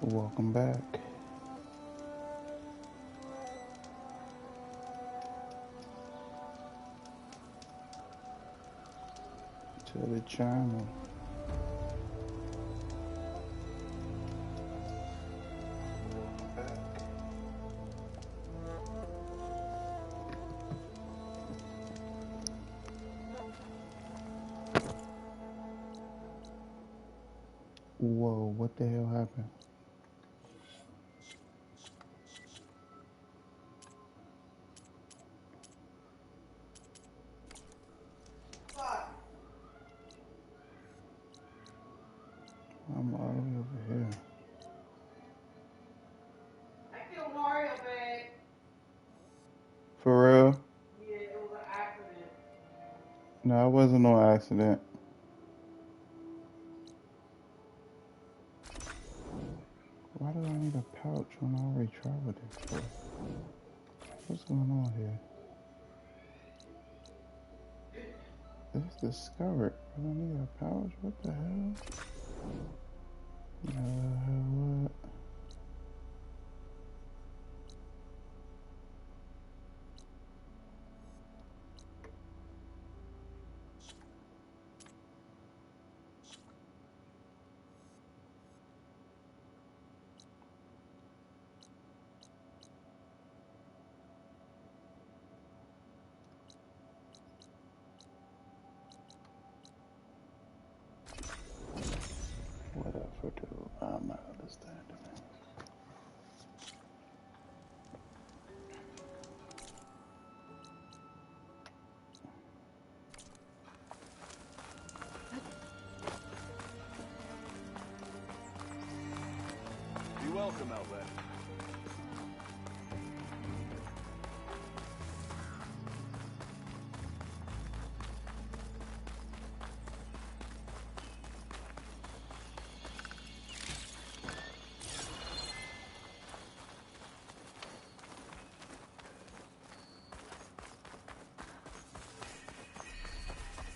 Welcome back to the channel. Whoa, what the hell happened? I'm all the way over here. I killed Mario, babe. For real? Yeah, it was an accident. No, it wasn't no accident. Why do I need a pouch when I already traveled it before? What's going on here? It's discovered. I don't need a pouch? What the hell? What? Whatever, dude. I'm not understanding it. Be welcome, Outlander.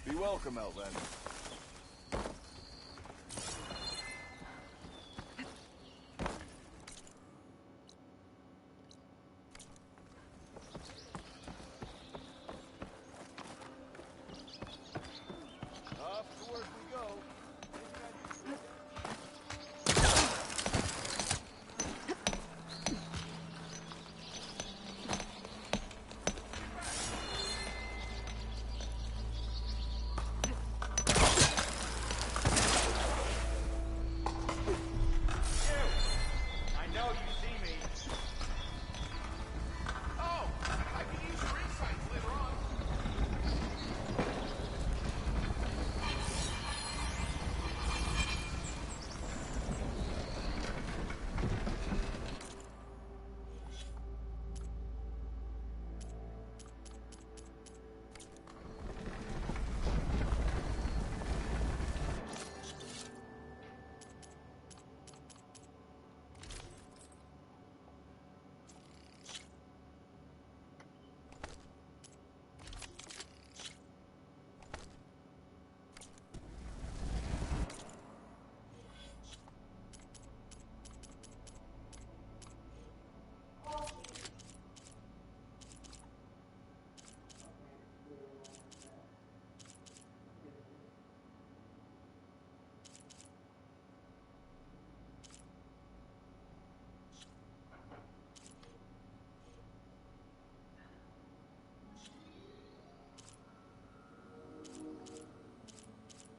Be welcome, Outlander. Off to work we go. I know you see me. Oh, I can use your insights later on.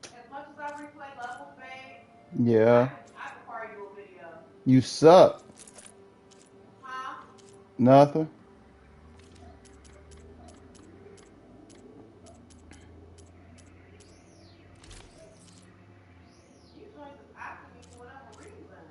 As much as I replay levels, babe, Yeah. I could fire you a video. You suck. Huh? Nothing. You joined this after me for whatever reason.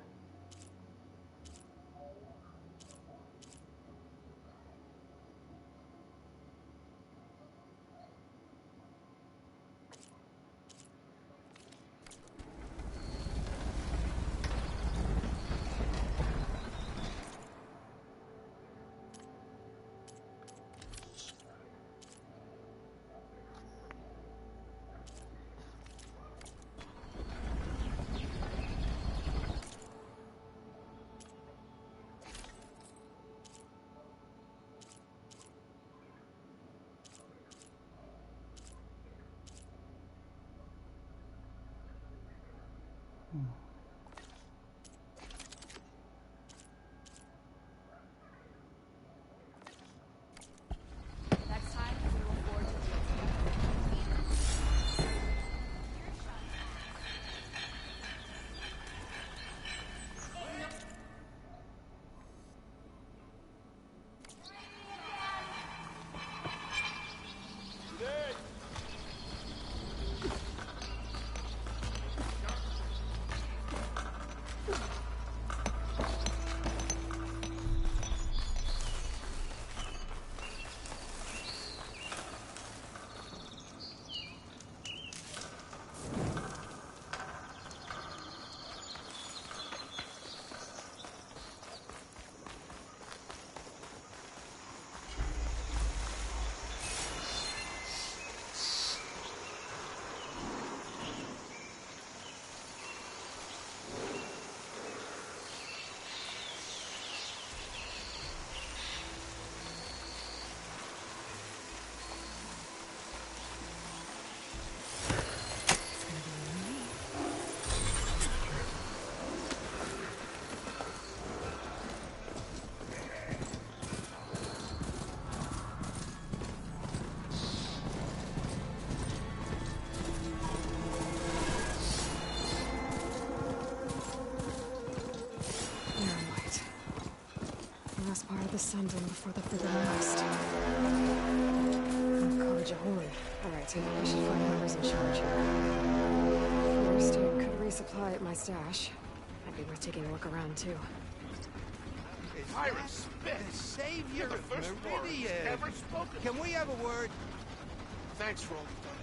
last part of the Sundom before the Forbidden West. College of Horn. Alright, so I should find whoever's in charge here. First, you could resupply at my stash. Might be worth taking a look around, too. Iris Smith, Savior you're the first Meridian. ever spoken. Can we have a word? Thanks for all you've done.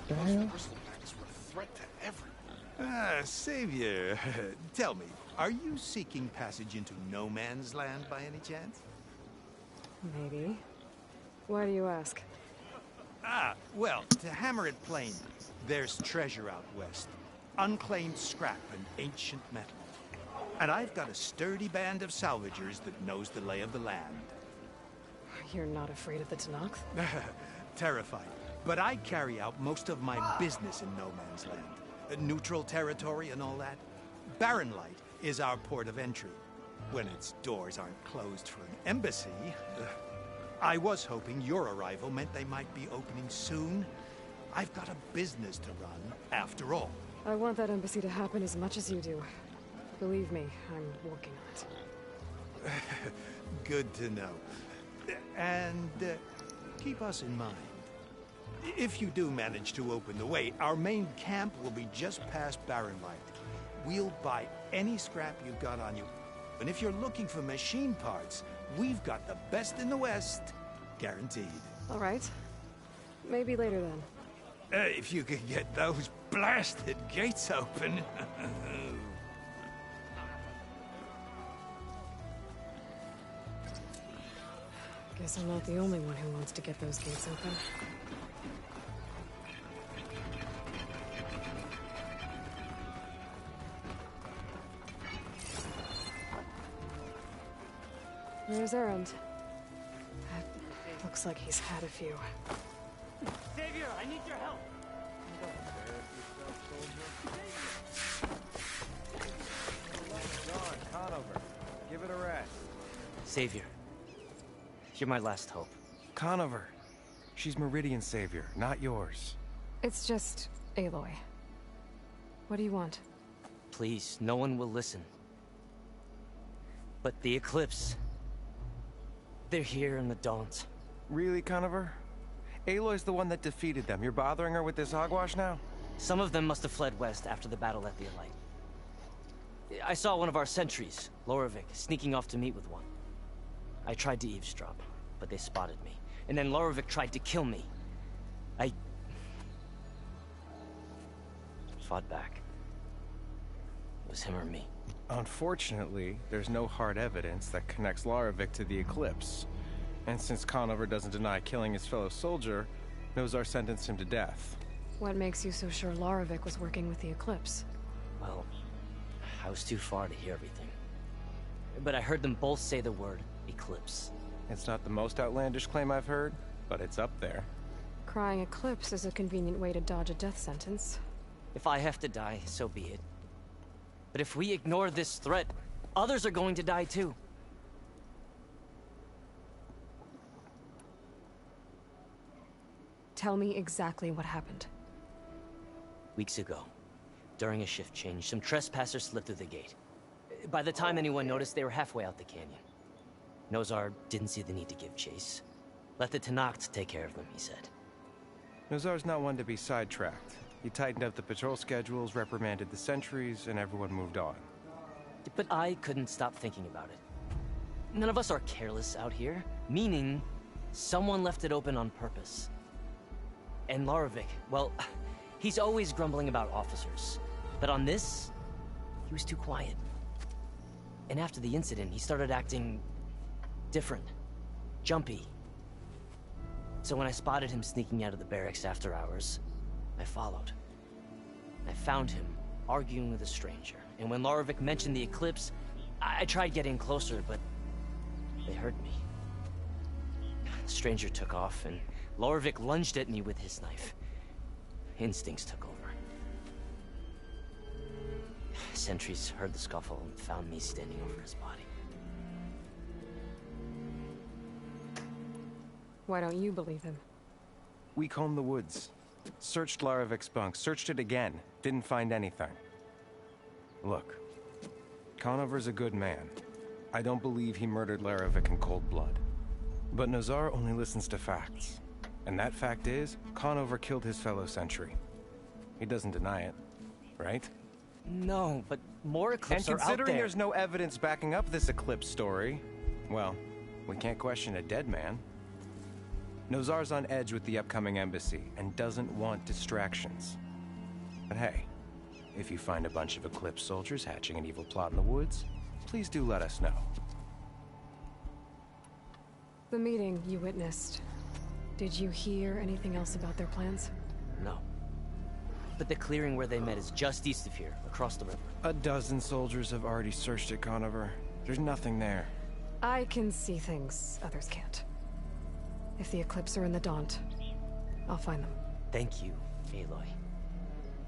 The hell? Those bristlebacks were a threat to everyone. Savior, tell me, are you seeking passage into no man's land by any chance? Maybe. Why do you ask? Well, to hammer it plain, there's treasure out west. Unclaimed scrap and ancient metal. And I've got a sturdy band of salvagers that knows the lay of the land. You're not afraid of the Tenakth? Terrified. But I carry out most of my business in no man's land. Neutral territory and all that. Barren Light is our port of entry. When its doors aren't closed for an embassy. I was hoping your arrival meant they might be opening soon. I've got a business to run, after all. I want that embassy to happen as much as you do. Believe me, I'm working on it. Good to know. And keep us in mind. If you do manage to open the way, our main camp will be just past Barren Light. We'll buy any scrap you've got on you. And if you're looking for machine parts, we've got the best in the West. Guaranteed. All right. Maybe later then. If you could get those blasted gates open. Guess I'm not the only one who wants to get those gates open. There's Erend. Looks like he's had a few. Savior, I need your help. John, Conover, give it a rest. Savior, you're my last hope. Conover, she's Meridian's savior, not yours. It's just Aloy. What do you want? Please, no one will listen. But the Eclipse... they're here in the Dawns. Really, Conover? Aloy's the one that defeated them. You're bothering her with this hogwash now? Some of them must have fled west after the battle at the Elite. I saw one of our sentries, Loravik, sneaking off to meet with one. I tried to eavesdrop, but they spotted me. And then Loravik tried to kill me. I... fought back. It was him or me. Unfortunately, there's no hard evidence that connects Loravik to the Eclipse. And since Conover doesn't deny killing his fellow soldier, Nozar sentenced him to death. What makes you so sure Loravik was working with the Eclipse? Well, I was too far to hear everything. But I heard them both say the word Eclipse. It's not the most outlandish claim I've heard, but it's up there. Crying Eclipse is a convenient way to dodge a death sentence. If I have to die, so be it. But if we ignore this threat, others are going to die too. Tell me exactly what happened. Weeks ago, during a shift change, some trespassers slipped through the gate. By the time anyone noticed, they were halfway out the canyon. Nozar didn't see the need to give chase. Let the Tenakth take care of them, he said. Nozar's not one to be sidetracked. He tightened up the patrol schedules, reprimanded the sentries, and everyone moved on. But I couldn't stop thinking about it. None of us are careless out here, meaning someone left it open on purpose. And Loravik, well, he's always grumbling about officers. But on this, he was too quiet. And after the incident, he started acting different, jumpy. So when I spotted him sneaking out of the barracks after hours, I followed. I found him arguing with a stranger. And when Loravik mentioned the Eclipse, I tried getting closer, but they heard me. The stranger took off, and Loravik lunged at me with his knife. Instincts took over. Sentries heard the scuffle and found me standing over his body. Why don't you believe him? We combed the woods. Searched Laravik's bunk, searched it again. Didn't find anything. Look, Conover's a good man. I don't believe he murdered Larovic in cold blood. But Nozar only listens to facts. And that fact is, Conover killed his fellow Sentry. He doesn't deny it, right? No, but more Eclipse And are out considering there. there's no evidence backing up this Eclipse story, well, we can't question a dead man. Nozar's on edge with the upcoming embassy and doesn't want distractions. But hey, if you find a bunch of Eclipse soldiers hatching an evil plot in the woods, please do let us know. The meeting you witnessed. Did you hear anything else about their plans? No. But the clearing where they met is just east of here, across the river. A dozen soldiers have already searched it, Conover. There's nothing there. I can see things others can't. If the Eclipse are in the Daunt, I'll find them. Thank you, Aloy.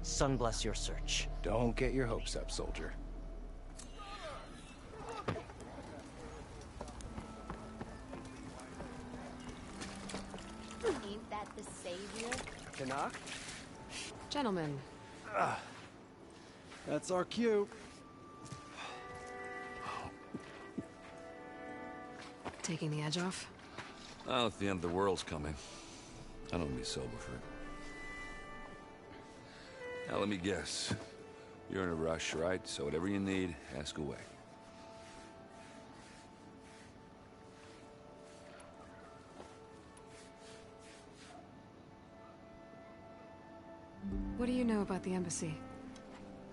Sun bless your search. Don't get your hopes up, soldier. Ain't that the savior? Canuck? Gentlemen, That's our cue. taking the edge off? Well, if the end of the world's coming, I don't be sober for it. Now, let me guess. You're in a rush, right? So whatever you need, ask away. What do you know about the embassy?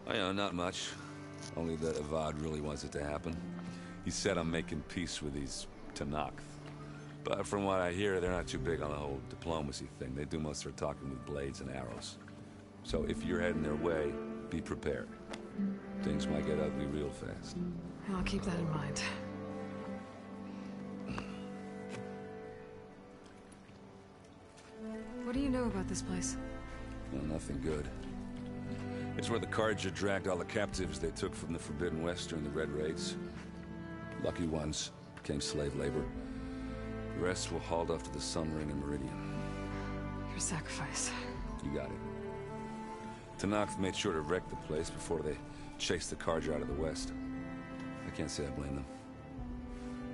I know, not much. Only that Avad really wants it to happen. He said I'm making peace with these Tenakth. But from what I hear, they're not too big on the whole diplomacy thing. They do most of their talking with blades and arrows. So if you're heading their way, be prepared. Things might get ugly real fast. I'll keep that in mind. What do you know about this place? Well, nothing good. It's where the Carja dragged all the captives they took from the Forbidden West during the Red Raids. Lucky ones became slave labor. The rest were hauled off to the Sun Ring and Meridian. Your sacrifice. You got it. Tenakth made sure to wreck the place before they chased the Carja out of the West. I can't say I blame them.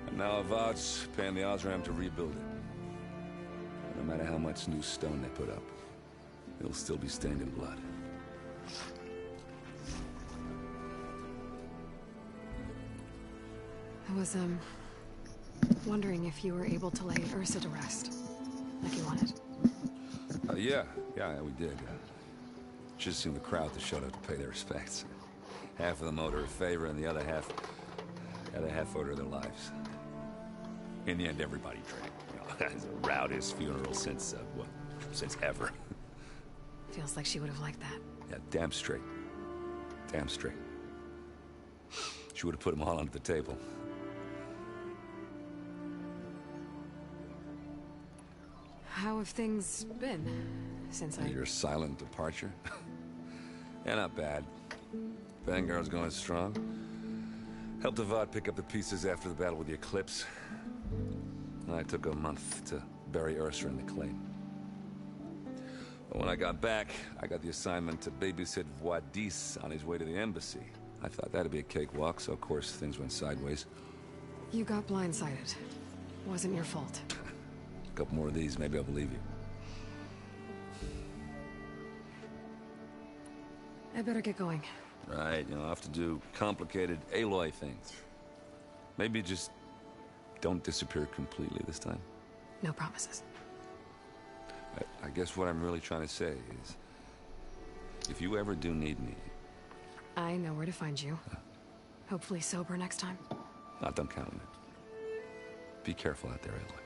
And now Avad's paying the Osram to rebuild it. No matter how much new stone they put up, it'll still be stained in blood. I was, wondering if you were able to lay Ursa to rest, like you wanted. Yeah, we did. Just seemed the crowd that showed up to pay their respects. Half of them owed her a favor, and the other half owed her their lives. In the end, everybody drank. You know, it's the rowdiest funeral since ever. Feels like she would have liked that. Yeah, damn straight. Damn straight. She would have put them all under the table. How have things been since Your silent departure? Yeah, not bad. Vanguard's going strong. Helped Avad pick up the pieces after the battle with the Eclipse. I took a month to bury Ursa in the claim. But when I got back, I got the assignment to babysit Wadis on his way to the embassy. I thought that'd be a cakewalk, so of course things went sideways. You got blindsided. Wasn't your fault. A couple more of these, maybe I'll believe you. I better get going. Right, I'll have to do complicated Aloy things. Maybe just don't disappear completely this time. No promises. I guess what I'm really trying to say is, if you ever do need me... I know where to find you. Hopefully sober next time. Don't count on it. Be careful out there, Aloy.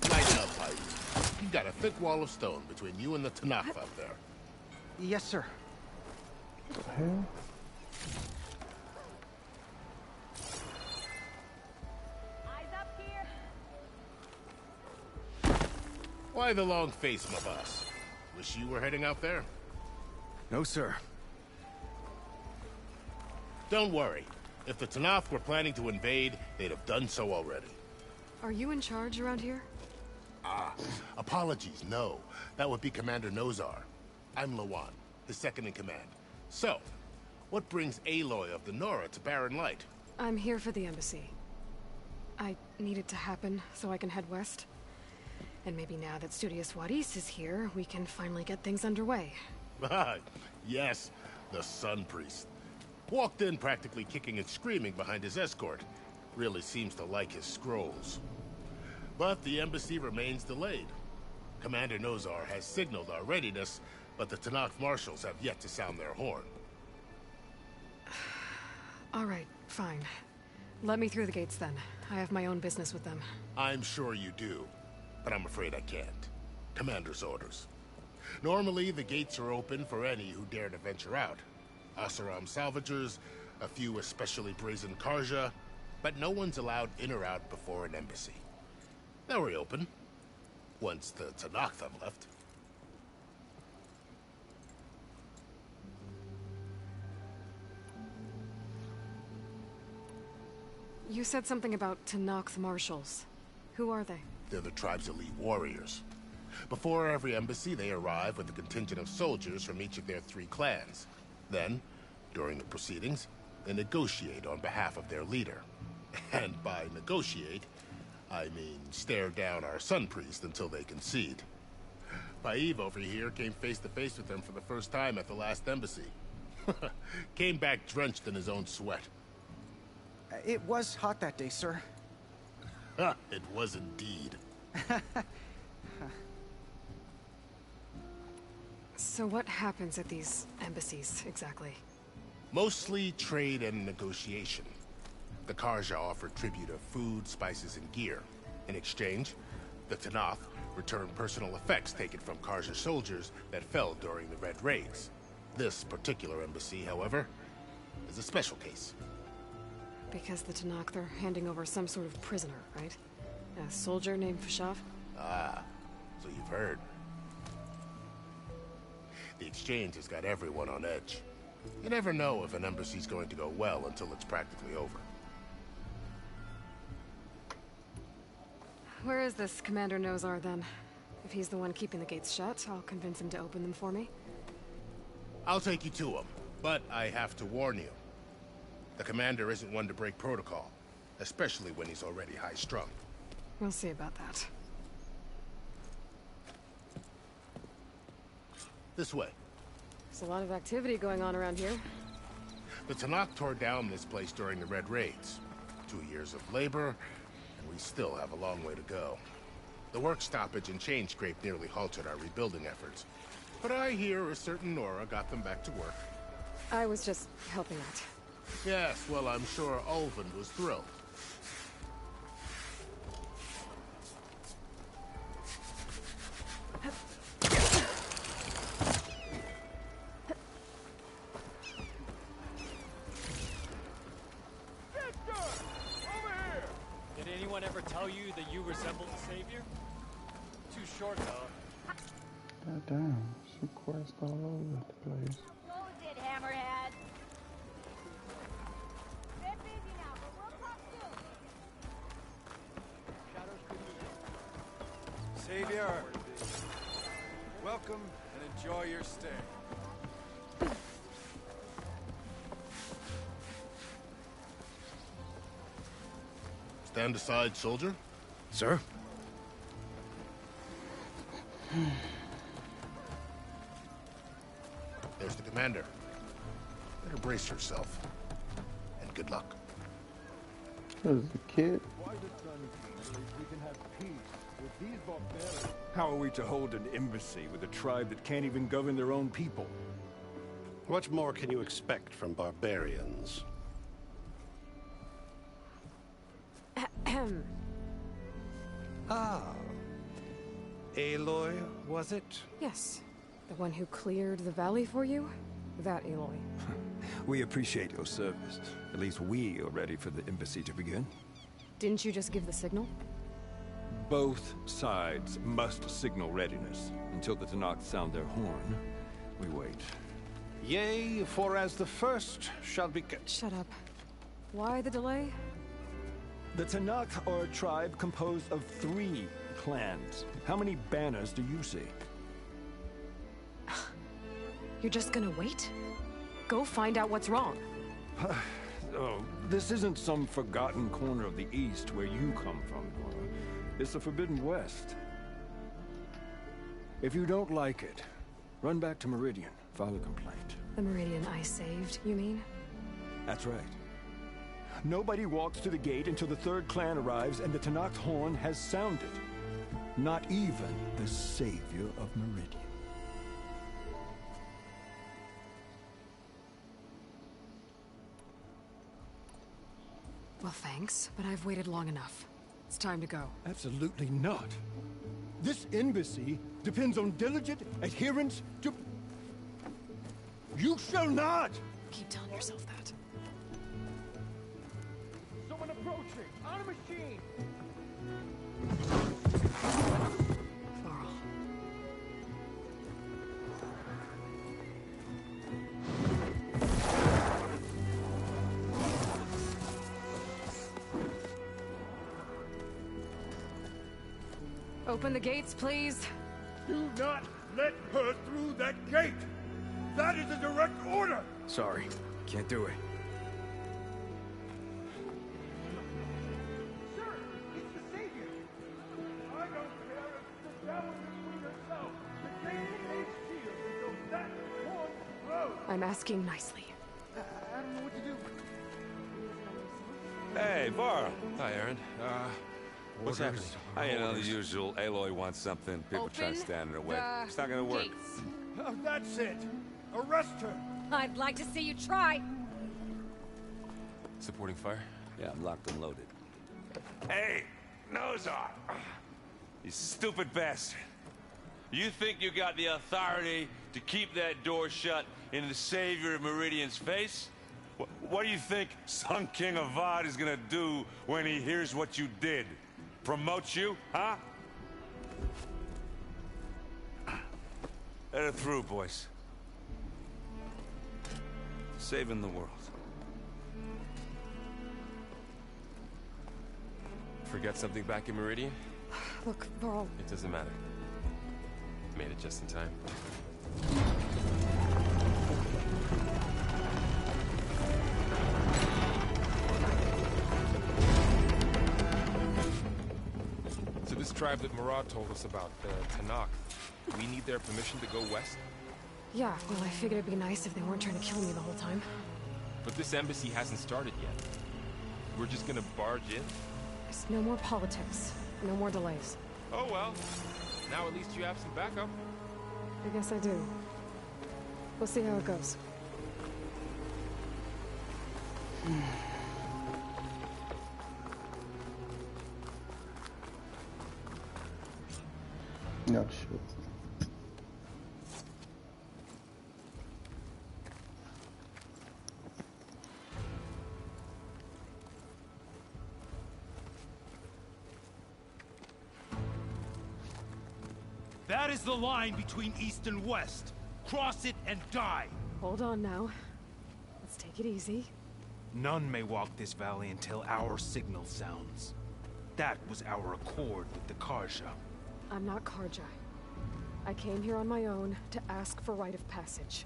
Lighten up, Hyde. You got a thick wall of stone between you and the Tenakth out there. Yes, sir. What the hell? Eyes up here. Why the long face, my boss? Wish you were heading out there? No, sir. Don't worry. If the Tenakth were planning to invade, they'd have done so already. Are you in charge around here? Apologies, no. That would be Commander Nozar. I'm Lawan, his second in command. So, what brings Aloy of the Nora to Barren Light? I'm here for the embassy. I need it to happen so I can head west. And maybe now that Studious Wadis is here, we can finally get things underway. Yes, the Sun Priest. Walked in practically kicking and screaming behind his escort. Really seems to like his scrolls. But the embassy remains delayed. Commander Nozar has signaled our readiness, but the Tenakth marshals have yet to sound their horn. All right, fine. Let me through the gates then. I have my own business with them. I'm sure you do, but I'm afraid I can't. Commander's orders. Normally, the gates are open for any who dare to venture out. Oseram salvagers, a few especially brazen Karja, but no one's allowed in or out before an embassy. They'll reopen, once the Tenakth have left. You said something about Tenakth marshals. Who are they? They're the tribe's elite warriors. Before every embassy, they arrive with a contingent of soldiers from each of their 3 clans. Then, during the proceedings, they negotiate on behalf of their leader. And by negotiate, I mean stare down our Sun Priest until they concede. Paiv over here came face to face with them for the first time at the last embassy. Came back drenched in his own sweat. It was hot that day, sir. It was indeed. So what happens at these embassies, exactly? Mostly trade and negotiation. The Karja offer tribute of food, spices, and gear. In exchange, the Tenakth return personal effects taken from Karja soldiers that fell during the Red Raids. This particular embassy, however, is a special case. Because the Tenakth are handing over some sort of prisoner, right? A soldier named Fashav? Ah, so you've heard. The exchange has got everyone on edge. You never know if an embassy's going to go well until it's practically over. Where is this Commander Nozar, then? If he's the one keeping the gates shut, I'll convince him to open them for me. I'll take you to him, but I have to warn you. The commander isn't one to break protocol, especially when he's already high-strung. We'll see about that. This way. There's a lot of activity going on around here. The Tenakth tore down this place during the Red Raids. 2 years of labor, and we still have a long way to go. The work stoppage and chain scrape nearly halted our rebuilding efforts. But I hear a certain Nora got them back to work. I was just helping out. Yes, well, I'm sure Ulvin was thrilled. Did anyone ever tell you that you resemble the Savior? Too short, though. God damn, some quests all over the place. Close it, Hammerhead. Bit busy now, but we'll talk soon. Savior, welcome and enjoy your stay. Stand aside, soldier. Sir? There's the commander. Better brace yourself. And good luck. What is the kid? How are we to hold an embassy with a tribe that can't even govern their own people? What more can you expect from barbarians? Ah. Aloy, was it? Yes. The one who cleared the valley for you? That Aloy. We appreciate your service. At least we are ready for the embassy to begin. Didn't you just give the signal? Both sides must signal readiness. Until the Tenakth sound their horn, we wait. Yea, for as the first shall be... Shut up. Why the delay? The Tenakth are a tribe composed of 3 clans. How many banners do you see? You're just gonna wait? Go find out what's wrong. Oh, this isn't some forgotten corner of the East where you come from, Nora. It's the Forbidden West. If you don't like it, run back to Meridian, file a complaint. The Meridian I saved, you mean? That's right. Nobody walks to the gate until the third clan arrives and the Tenakth horn has sounded. Not even the savior of Meridian. Well, thanks, but I've waited long enough. It's time to go. Absolutely not. This embassy depends on diligent adherence to... You shall not! Keep telling yourself that. Someone approaching! On a machine! Varl. Open the gates, please. Do not let her through that gate! That is a direct order! Sorry, can't do it. Sir, it's the Savior! I don't care if the devil between herself. The gate remains sealed until that horn blows! I'm asking nicely. I don't know what to do. Hey, Varl. Hi, Aaron. What's happening? You know, the usual. Aloy wants something. People try to stand in her way. It's not gonna work. Gates. Oh, that's it! Arrest her! I'd like to see you try. Supporting fire? Yeah, I'm locked and loaded. Hey, Nozar! You stupid bastard. You think you got the authority to keep that door shut in the savior of Meridian's face? What do you think Sun King Avad is gonna do when he hears what you did? Promote you, huh? Let her through, boys. Saving the world. Forget something back in Meridian? Look, Varl. It doesn't matter. Made it just in time. So this tribe that Murad told us about, the Tenakth, we need their permission to go west? Yeah, well, I figured it'd be nice if they weren't trying to kill me the whole time. But this embassy hasn't started yet. We're just gonna barge in? There's no more politics. No more delays. Oh well. Now at least you have some backup. I guess I do. We'll see how it goes. No shit. That is the line between East and West. Cross it and die. Hold on now. Let's take it easy. None may walk this valley until our signal sounds. That was our accord with the Carja. I'm not Carja. I came here on my own to ask for rite of passage.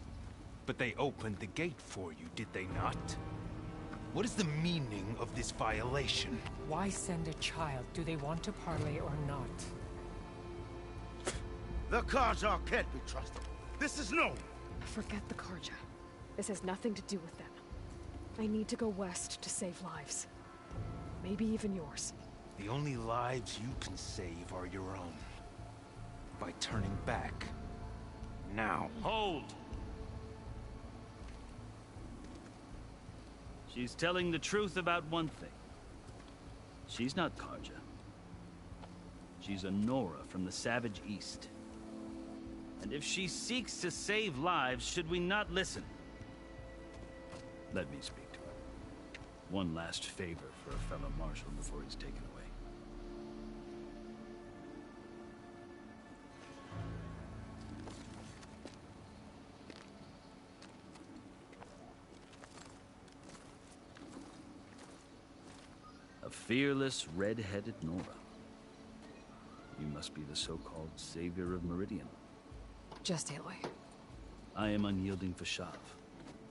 But they opened the gate for you, did they not? What is the meaning of this violation? Why send a child? Do they want to parley or not? The Carja can't be trusted. This is known. Forget the Carja. This has nothing to do with them. I need to go west to save lives. Maybe even yours. The only lives you can save are your own. By turning back. Now. Hold! She's telling the truth about one thing. She's not Carja. She's a Nora from the Savage East. And if she seeks to save lives, should we not listen? Let me speak to her. One last favor for a fellow marshal before he's taken away. A fearless, red-headed Nora. You must be the so-called savior of Meridian. Just Aloy. I am unyielding Fashav.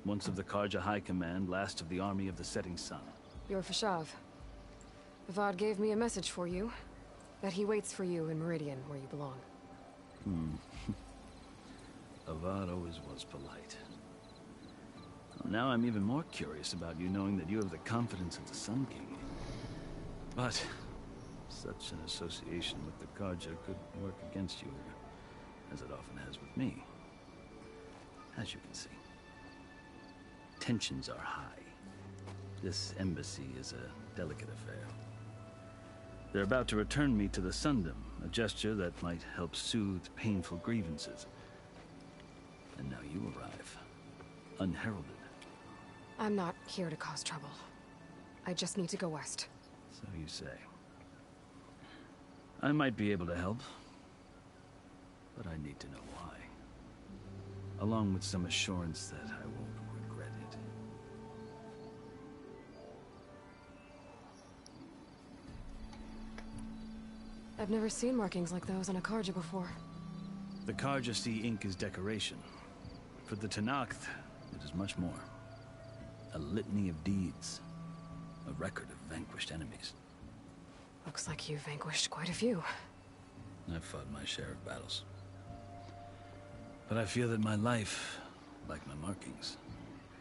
Once of the Karja High Command, last of the Army of the Setting Sun. You're Fashav. Avad gave me a message for you. That he waits for you in Meridian, where you belong. Avad always was polite. Well, now I'm even more curious about you knowing that you have the confidence of the Sun King. But such an association with the Karja could work against you, as it often has with me. As you can see. Tensions are high. This embassy is a delicate affair. They're about to return me to the Sundom, a gesture that might help soothe painful grievances. And now you arrive, unheralded. I'm not here to cause trouble. I just need to go west. So you say. I might be able to help, but I need to know why. Along with some assurance that I won't regret it. I've never seen markings like those on a Karja before. The Karja see ink as decoration. For the Tenakth, it is much more. A litany of deeds. A record of vanquished enemies. Looks like you've vanquished quite a few. I've fought my share of battles. But I feel that my life, like my markings,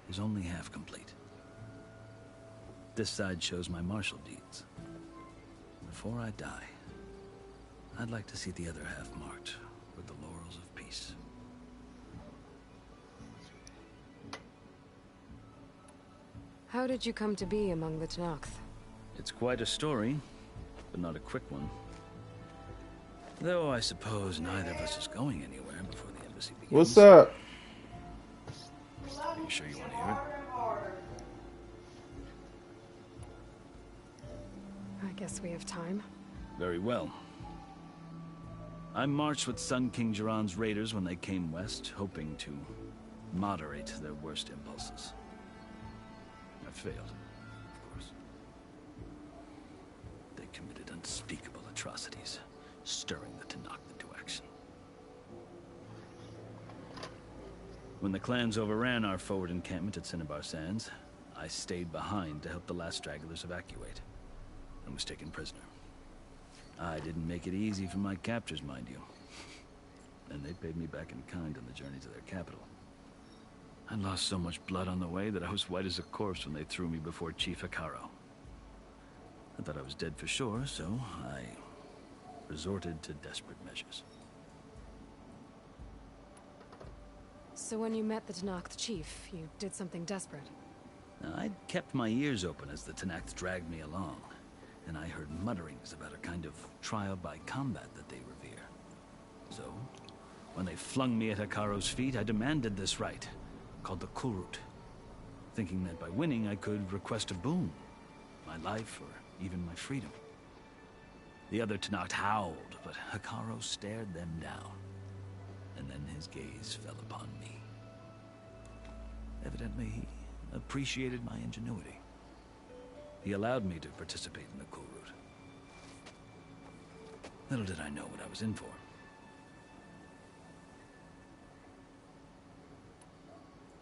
is only half complete. This side shows my martial deeds. Before I die, I'd like to see the other half marked with the laurels of peace. How did you come to be among the Tenakth? It's quite a story, but not a quick one. Though I suppose neither of us is going anywhere before the embassy begins. What's up? Are you sure you want to hear it? I guess we have time. Very well. I marched with Sun King Jiran's raiders when they came west, hoping to moderate their worst impulses. I failed, of course. They committed unspeakable atrocities, stirring the Tenakth into action. When the clans overran our forward encampment at Cinnabar Sands, I stayed behind to help the last stragglers evacuate, and was taken prisoner. I didn't make it easy for my captors, mind you. And they paid me back in kind on the journey to their capital. I lost so much blood on the way that I was white as a corpse when they threw me before Chief Hekarro. I thought I was dead for sure, so I resorted to desperate measures. So when you met the Tenakth chief, you did something desperate. Now, I'd kept my ears open as the Tenakth dragged me along, and I heard mutterings about a kind of trial by combat that they revere. So, when they flung me at Hekarro's feet, I demanded this right, called the Kulrut, thinking that by winning I could request a boon, my life or even my freedom. The other Tenakth howled, but Hekarro stared them down, and then his gaze fell upon me. Evidently, he appreciated my ingenuity. He allowed me to participate in the Kulrut. Little did I know what I was in for.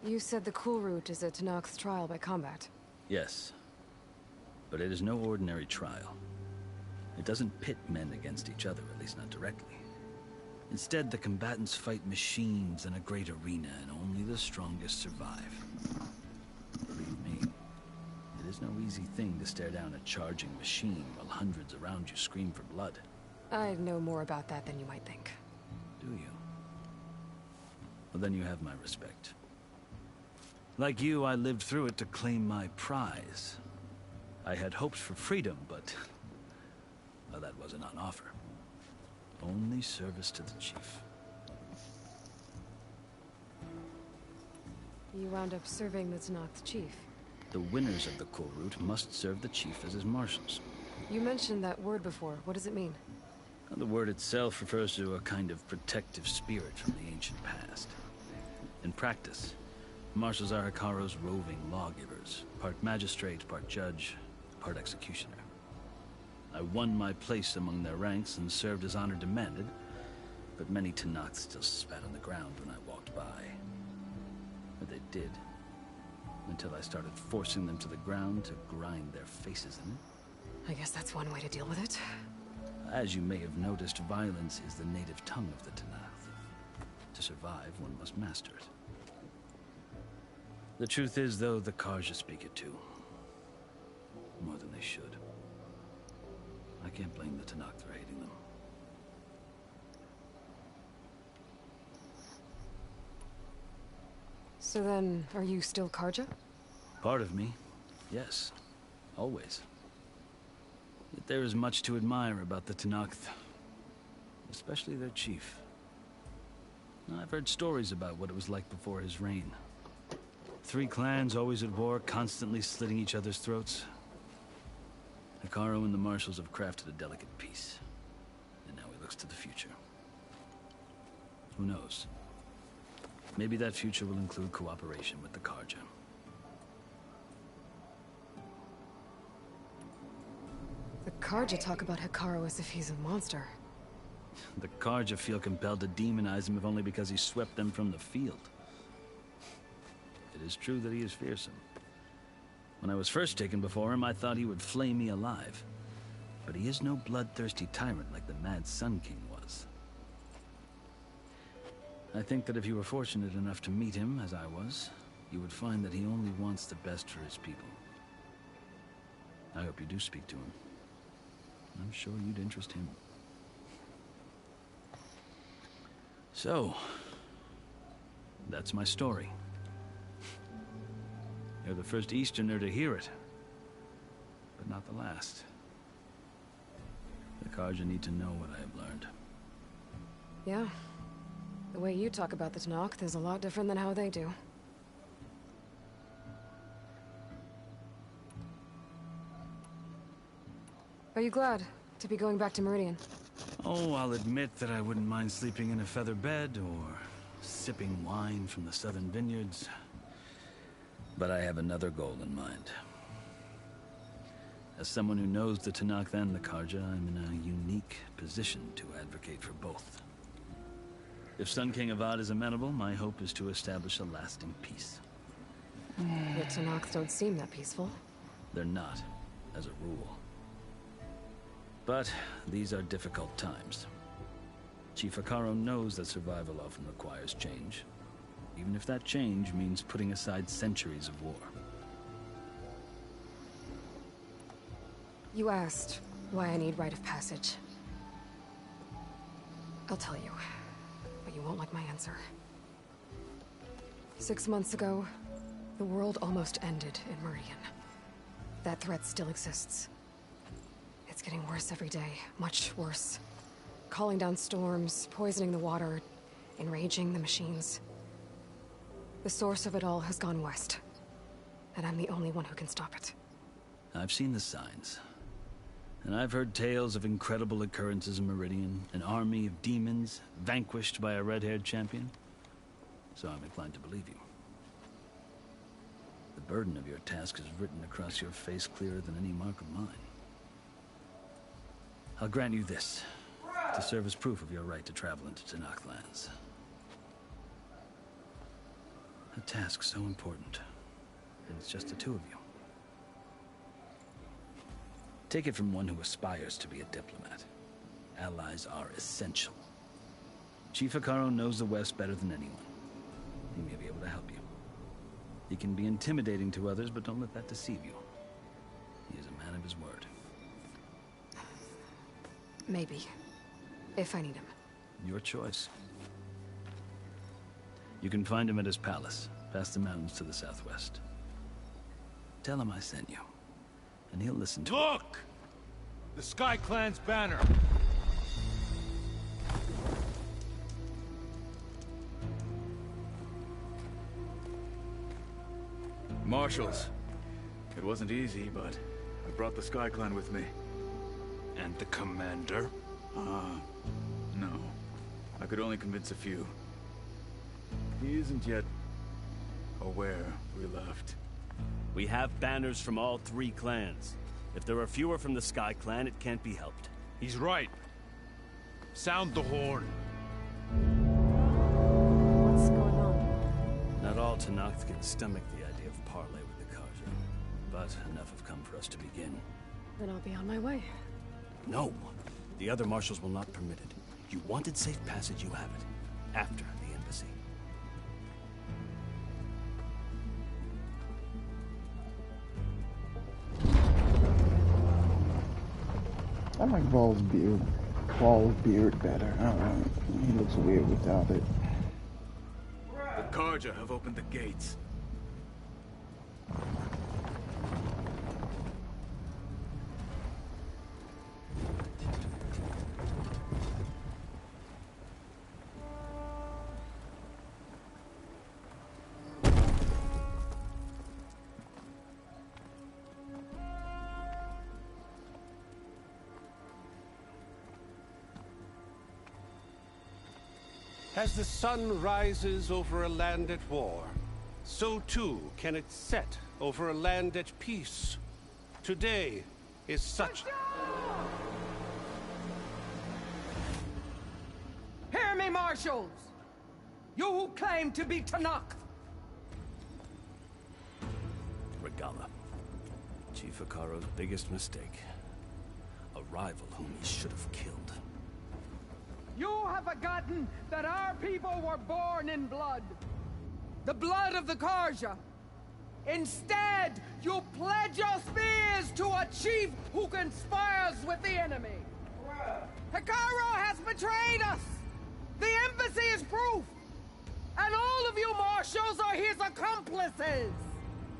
You said the Kulrut is a Tenakth's trial by combat. Yes, but it is no ordinary trial. It doesn't pit men against each other, at least not directly. Instead, the combatants fight machines in a great arena, and only the strongest survive. Believe me, it is no easy thing to stare down a charging machine while hundreds around you scream for blood. I know more about that than you might think. Do you? Well, then you have my respect. Like you, I lived through it to claim my prize. I had hopes for freedom, but well, that wasn't on offer. Only service to the chief. You wound up serving the Tenakth chief. The winners of the Kulrut must serve the chief as his marshals. You mentioned that word before. What does it mean? The word itself refers to a kind of protective spirit from the ancient past. In practice, marshals are Hekarro's roving lawgivers, part magistrate, part judge, part executioner. I won my place among their ranks and served as honor demanded, but many Tenakth still spat on the ground when I walked by. they did. Until I started forcing them to the ground to grind their faces in it. I guess that's one way to deal with it. As you may have noticed, violence is the native tongue of the Tenakth. To survive, one must master it. The truth is, though, the Carja speak it too. More than they should. I can't blame the Tenakth for hating them. So then, are you still Carja? Part of me, yes. Always. Yet there is much to admire about the Tenakth. Especially their chief. I've heard stories about what it was like before his reign. 3 clans always at war, constantly slitting each other's throats. Hekarro and the Marshals have crafted a delicate peace. And now he looks to the future. Who knows? Maybe that future will include cooperation with the Carja. The Carja talk about Hekarro as if he's a monster. The Carja feel compelled to demonize him if only because he swept them from the field. It is true that he is fearsome. When I was first taken before him, I thought he would flay me alive. But he is no bloodthirsty tyrant like the Mad Sun King was. I think that if you were fortunate enough to meet him, as I was, you would find that he only wants the best for his people. I hope you do speak to him. I'm sure you'd interest him. So, that's my story. You're the first Easterner to hear it, but not the last. The Carja need to know what I have learned. Yeah. The way you talk about the Tenakth is a lot different than how they do. Are you glad to be going back to Meridian? Oh, I'll admit that I wouldn't mind sleeping in a feather bed or sipping wine from the southern vineyards. But I have another goal in mind. As someone who knows the Tenakth and the Carja, I'm in a unique position to advocate for both. If Sun King Avad is amenable, my hope is to establish a lasting peace. The Tenakth don't seem that peaceful. They're not, as a rule. But these are difficult times. Chief Hekarro knows that survival often requires change, even if that change means putting aside centuries of war. You asked why I need rite of passage. I'll tell you, but you won't like my answer. 6 months ago, the world almost ended in Meridian. That threat still exists. It's getting worse every day, much worse. Calling down storms, poisoning the water, enraging the machines. The source of it all has gone west, and I'm the only one who can stop it. I've seen the signs. And I've heard tales of incredible occurrences in Meridian, an army of demons vanquished by a red-haired champion. So I'm inclined to believe you. The burden of your task is written across your face clearer than any mark of mine. I'll grant you this, to serve as proof of your right to travel into Tenakth lands. A task so important, and it's just the two of you. Take it from one who aspires to be a diplomat. Allies are essential. Chief Hekarro knows the West better than anyone. He may be able to help you. He can be intimidating to others, but don't let that deceive you. He is a man of his word. Maybe. If I need him. Your choice. You can find him at his palace, past the mountains to the southwest. Tell him I sent you, and he'll listen to it. Look! The Sky Clan's banner! Marshals. It wasn't easy, but I brought the Sky Clan with me. And the commander? No. I could only convince a few. He isn't yet aware we left. We have banners from all 3 clans. If there are fewer from the Sky Clan, it can't be helped. He's right. Sound the horn. What's going on? Not all Tenakth can stomach the idea of parley with the Carja. But enough have come for us to begin. Then I'll be on my way. No! The other marshals will not permit it. You wanted safe passage, you have it. After the embassy. I like Claw's beard better. I don't know. He looks weird without it. The Carja have opened the gates. As the sun rises over a land at war, so too can it set over a land at peace. Today is such... Hear me, marshals! You who claim to be Tenakth! Regalla. Chief Hekarro's biggest mistake. A rival whom he should have killed. You have forgotten that our people were born in blood. The blood of the Carja. Instead, you pledge your spears to a chief who conspires with the enemy. Hekarro has betrayed us. The embassy is proof. And all of you marshals are his accomplices.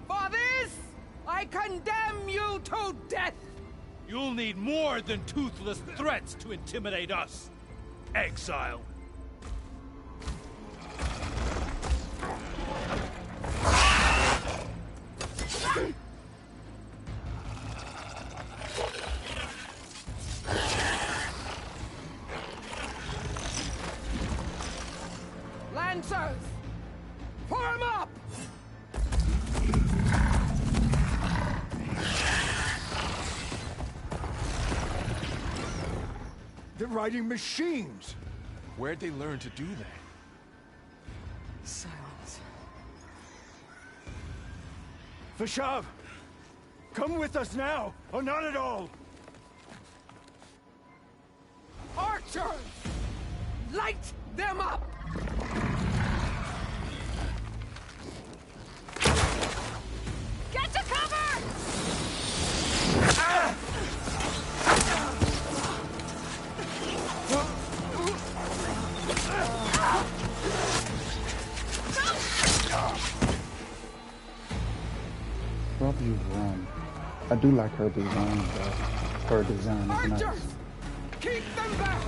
For this, I condemn you to death. You'll need more than toothless threats to intimidate us. Exile. Lancers, form up! They're riding machines! Where'd they learn to do that? Silence. Vashav! Come with us now, or not at all! Archers! Light them up! Get to cover! Ah! Probably run. I do like her design though. Her design is Archers! nice. Keep them back!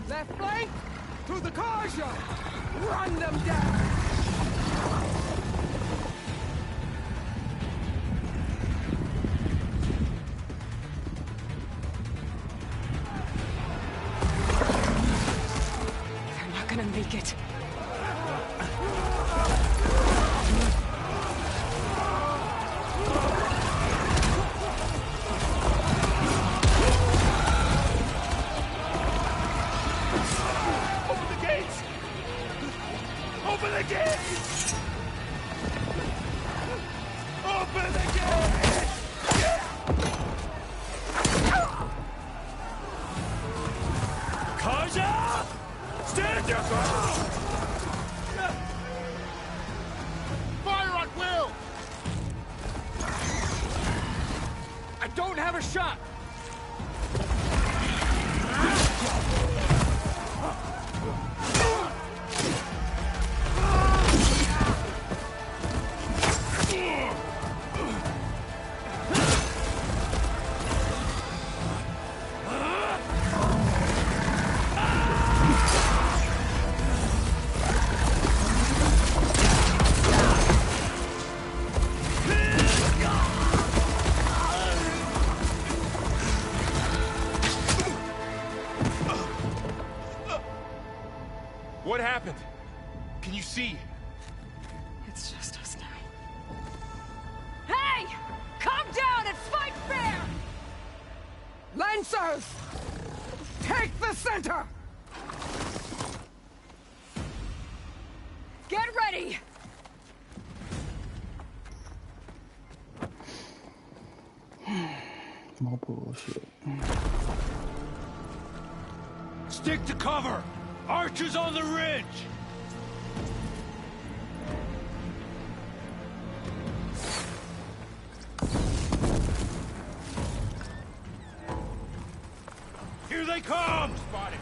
Left flank! To the Carja! Run them down! They're not gonna make it. Open the gates! Open the gates! Carja! Stand your ground! Fire at will! I don't have a shot! What happened? Can you see? It's just us now. Hey! Calm down and fight fair! Lancers! Take the center! Get ready! More bullshit. Stick to cover! Archers on the ridge! Here they come! Spotted.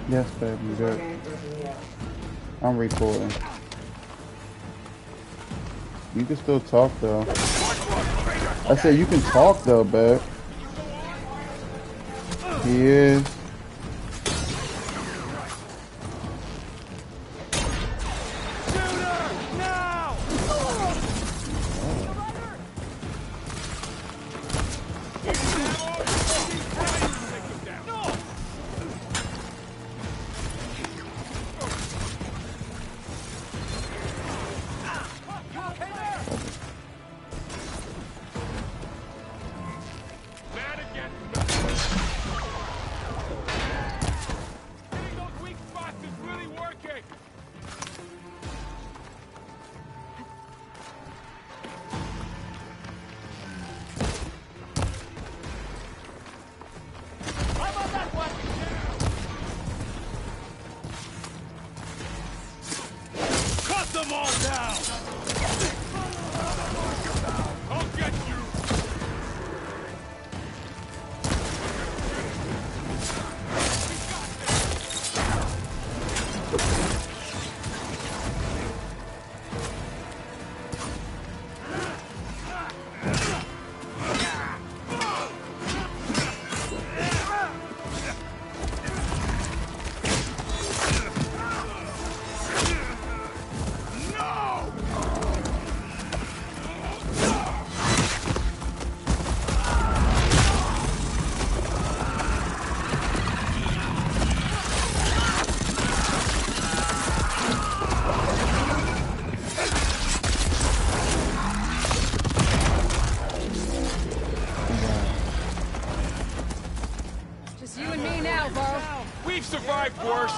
Yes, baby, good. I'm recording. You can still talk though. I said you can talk though, babe. He is. We've survived worse.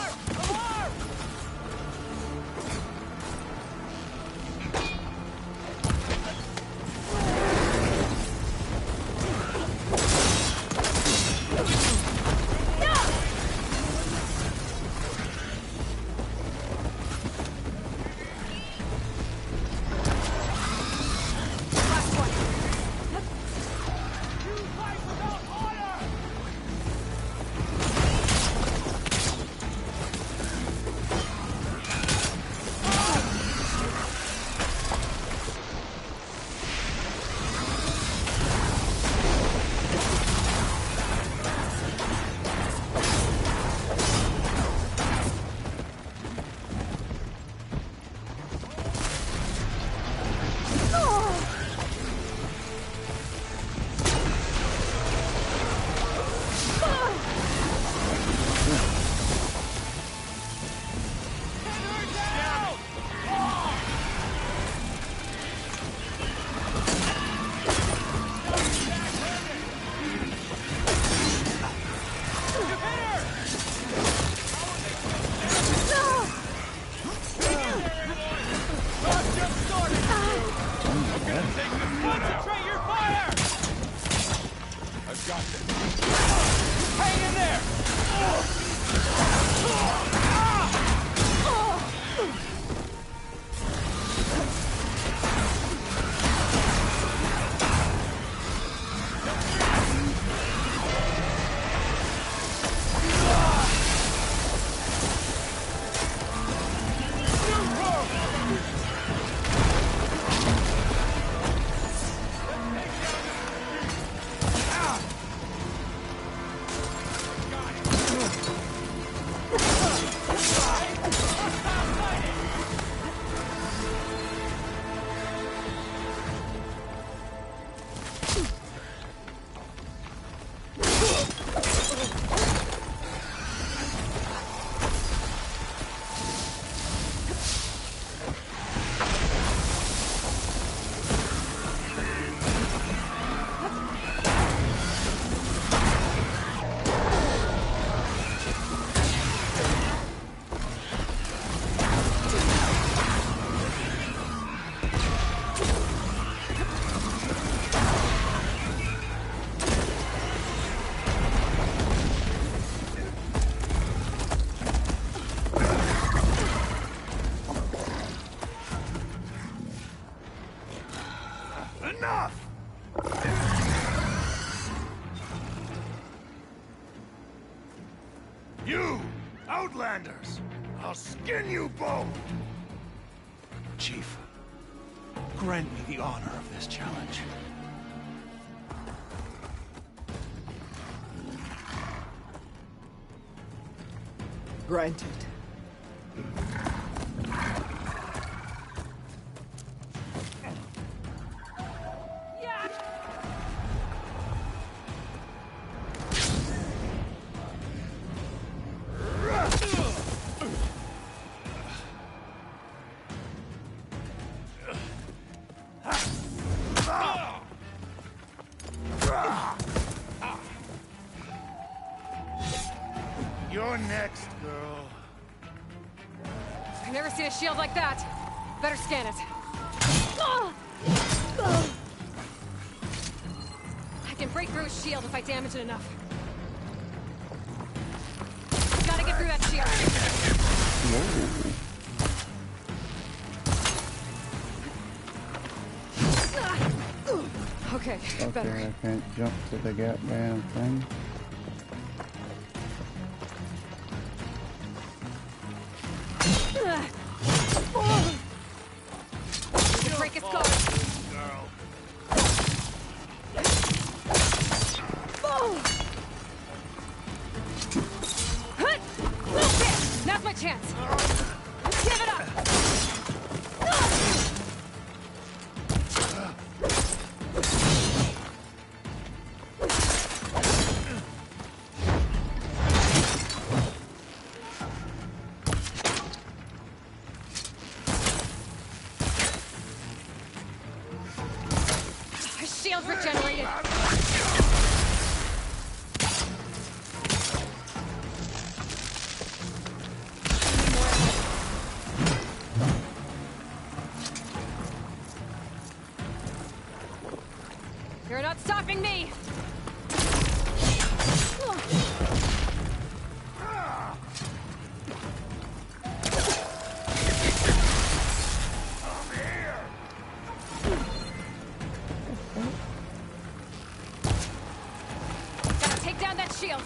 Outlanders! I'll skin you both! Chief, grant me the honor of this challenge. Granted. You're next, girl. I've never seen a shield like that. Better scan it. I can break through a shield if I damage it enough. Gotta get through that shield. Okay, better. Okay, I can't jump to the goddamn thing. We can break his guard. Now's my chance. Give it up. His shield's regenerated. You're not stopping me! Gotta take down that shield!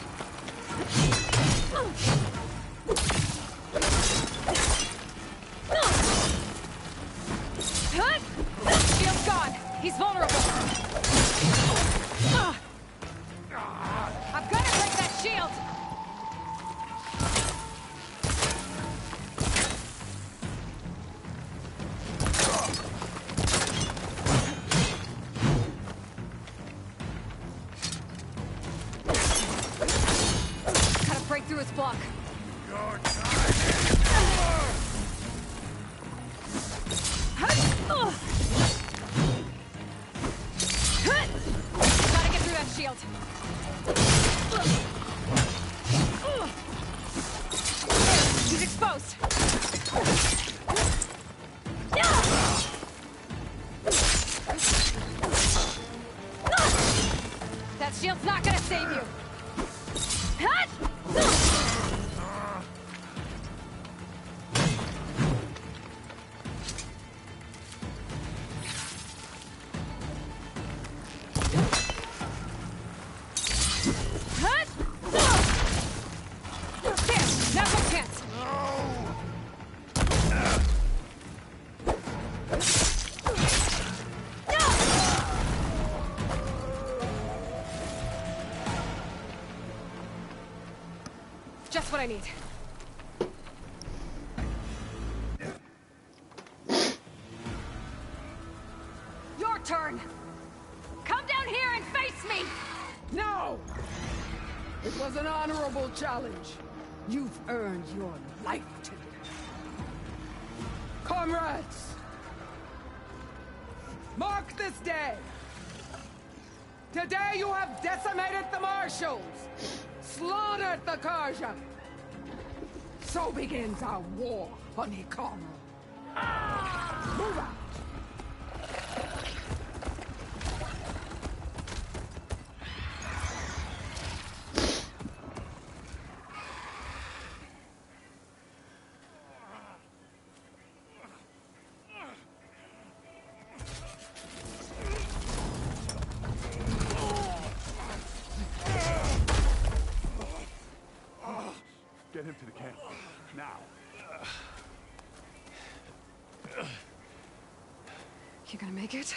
Shield's gone! He's vulnerable! I've got to break that shield! Gotta break through his block. Gotta get through that shield. He's exposed. That shield's not gonna save you. There, now's my chance. Just what I need. Your turn. Come down here and face me. No! It was an honorable challenge. You've earned your life today. Comrades! Mark this day! Today you have decimated the Marshals! Slaughtered the Carja! So begins our war on Hikaru. Move out! Get him to the camp. Now. You gonna make it?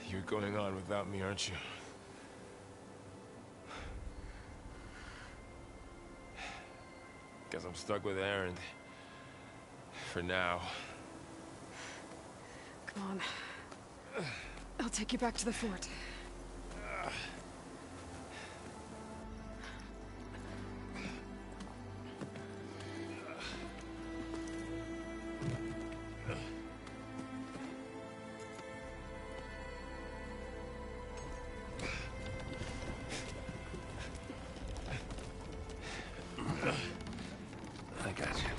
You're going on without me, aren't you? Guess I'm stuck with Erend. For now. Come on. I'll take you back to the fort. I got you.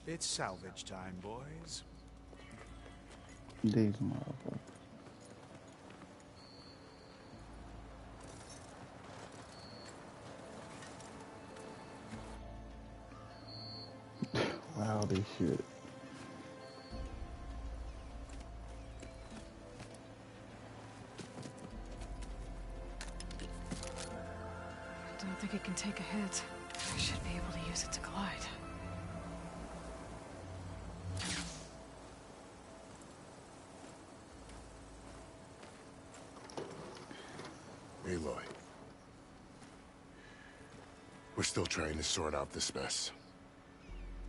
It's salvage time, boys. These motherfuckers. Wow, this shit. Don't think it can take a hit. I should be able to use it to glide. Aloy. We're still trying to sort out this mess.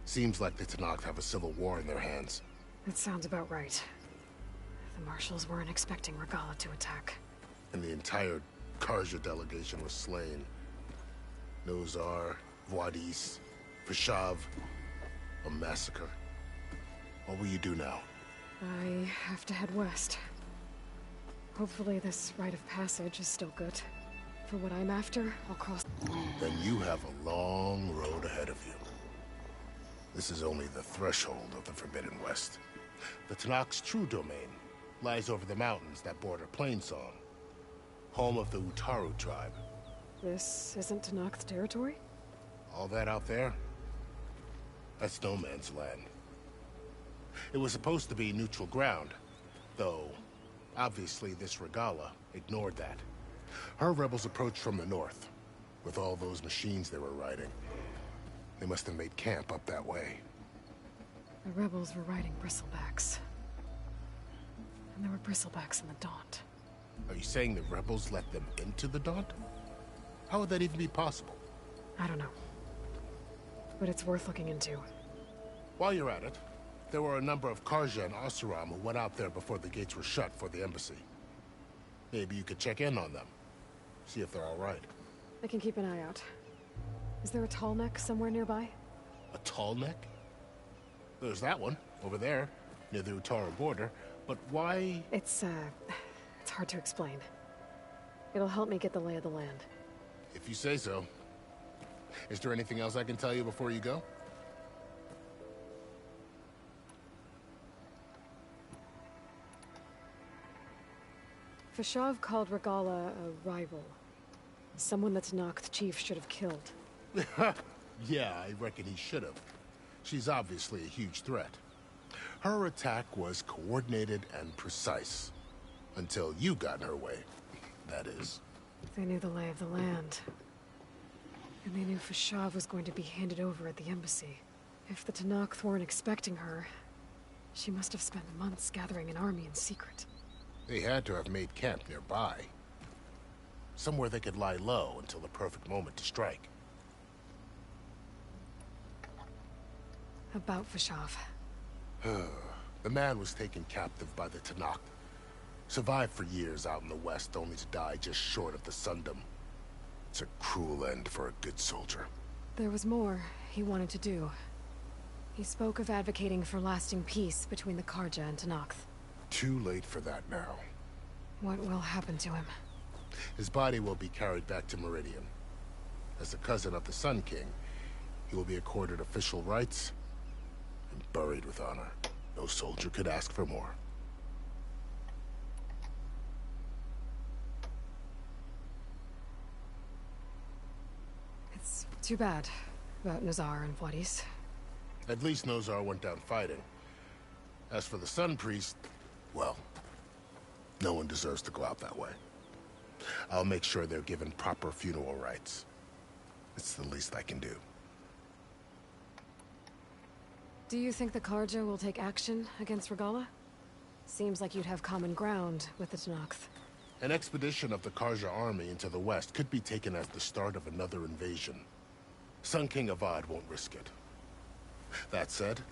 Seems like the Tenakth have a civil war in their hands. That sounds about right. The marshals weren't expecting Regalla to attack. And the entire Carja delegation was slain. Nozar, Vuadis, Fashav, a massacre. What will you do now? I have to head west. Hopefully this rite of passage is still good. For what I'm after, I'll cross... Then you have a long road ahead of you. This is only the threshold of the Forbidden West. The Tenakth's true domain lies over the mountains that border Plainsong, home of the Utaru tribe. This isn't Tenakth territory? All that out there? That's no man's land. It was supposed to be neutral ground, though obviously this Regalla ignored that. Her rebels approached from the north, with all those machines they were riding. They must have made camp up that way. The rebels were riding bristlebacks. And there were bristlebacks in the Daunt. Are you saying the rebels let them into the Daunt? How would that even be possible? I don't know. But it's worth looking into. While you're at it, there were a number of Carja and Oseram who went out there before the gates were shut for the embassy. Maybe you could check in on them. See if they're all right. I can keep an eye out. Is there a tall neck somewhere nearby? A tall neck? There's that one, over there, near the Utaru border. But why... It's hard to explain. It'll help me get the lay of the land. If you say so. Is there anything else I can tell you before you go? Fashav called Regalla a rival. Someone that Tenakth chief should have killed. Yeah, I reckon he should have. She's obviously a huge threat. Her attack was coordinated and precise. Until you got in her way, that is. They knew the lay of the land. And they knew Fashav was going to be handed over at the embassy. If the Tenakth weren't expecting her, she must have spent months gathering an army in secret. They had to have made camp nearby. Somewhere they could lie low until the perfect moment to strike. About Fashav. The man was taken captive by the Tenakth. Survived for years out in the west, only to die just short of the Sundom. It's a cruel end for a good soldier. There was more he wanted to do. He spoke of advocating for lasting peace between the Carja and Tenakth. Too late for that now. What will happen to him? His body will be carried back to Meridian. As the cousin of the Sun King, he will be accorded official rights and buried with honor. No soldier could ask for more. It's too bad about Nazar and Vladis. At least Nozar went down fighting. As for the Sun Priest, well, no one deserves to go out that way. I'll make sure they're given proper funeral rites. It's the least I can do. Do you think the Karja will take action against Regalla? Seems like you'd have common ground with the Tenakth. An expedition of the Karja army into the west could be taken as the start of another invasion. Sun King Avad won't risk it. That said,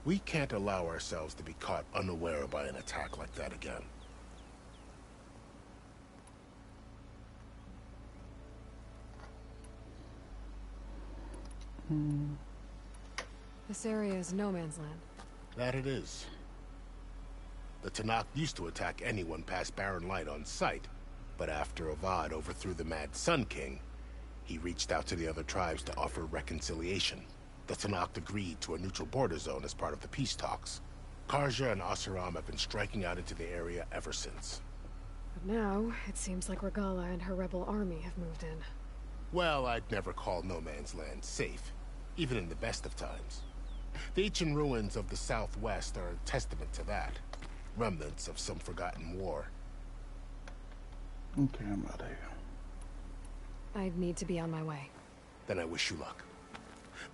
we can't allow ourselves to be caught unaware by an attack like that again. This area is no man's land. That it is. The Tenakth used to attack anyone past Barren Light on sight, but after Avad overthrew the Mad Sun King, he reached out to the other tribes to offer reconciliation. The Tenakth agreed to a neutral border zone as part of the peace talks. Karja and Oseram have been striking out into the area ever since. But now, it seems like Regalla and her rebel army have moved in. Well, I'd never call no man's land safe, even in the best of times. The ancient ruins of the Southwest are a testament to that. Remnants of some forgotten war. Okay, I'm out of here. I'd need to be on my way. Then I wish you luck.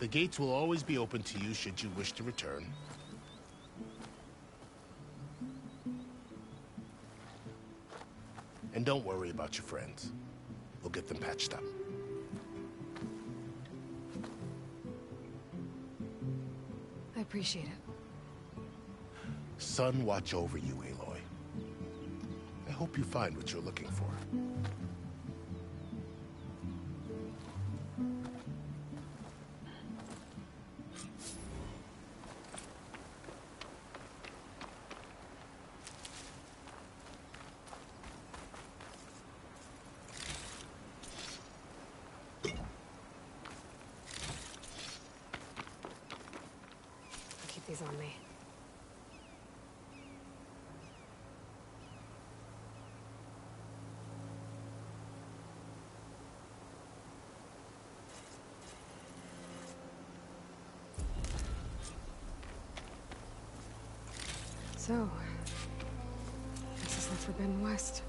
The gates will always be open to you should you wish to return. And don't worry about your friends. We'll get them patched up. I appreciate it. Sun watch over you, Aloy. I hope you find what you're looking for. Keep these on me. So, this is the Forbidden West.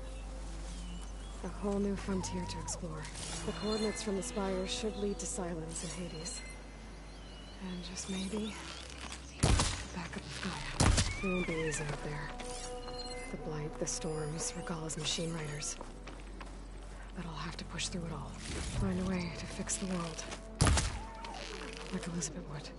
A whole new frontier to explore. The coordinates from the spires should lead to Silence and Hades. And just maybe, back up the Gaia. It won't be easy up there. The Blight, the Storms, Regalla's machine riders. But I'll have to push through it all. Find a way to fix the world. Like Elizabeth would.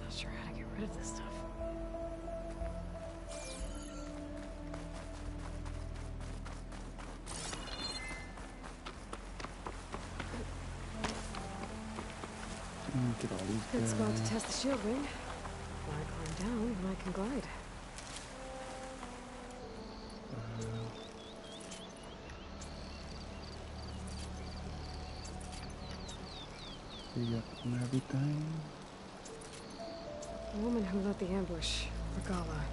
Not sure how to get rid of this stuff. Get all these Good spot guys. to test the shield ring. When I climb down, then I can glide. Free up and everything. The woman who led the ambush, Regalla,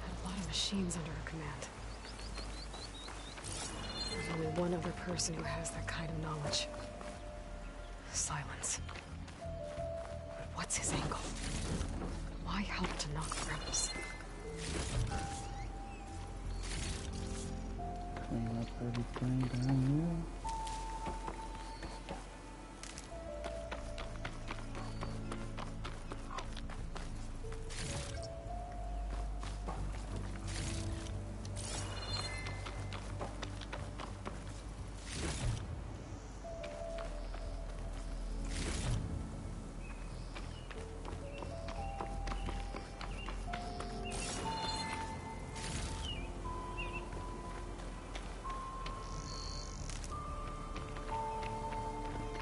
had a lot of machines under her command. There's only one other person who has that kind of knowledge. Silence. But what's his angle? Why help to knock the rebels? Clean up everything down here.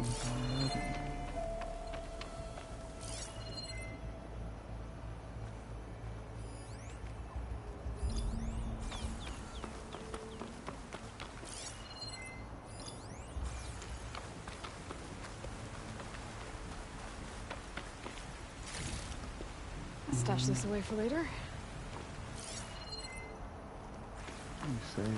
ones already. Stash this away for later. Let me save it.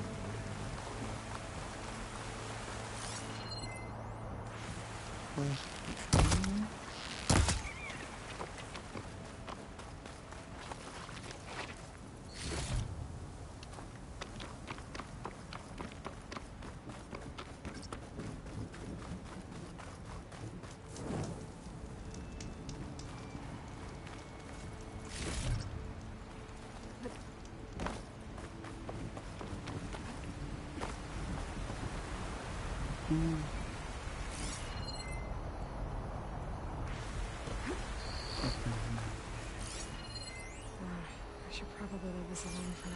I should probably leave this alone for now.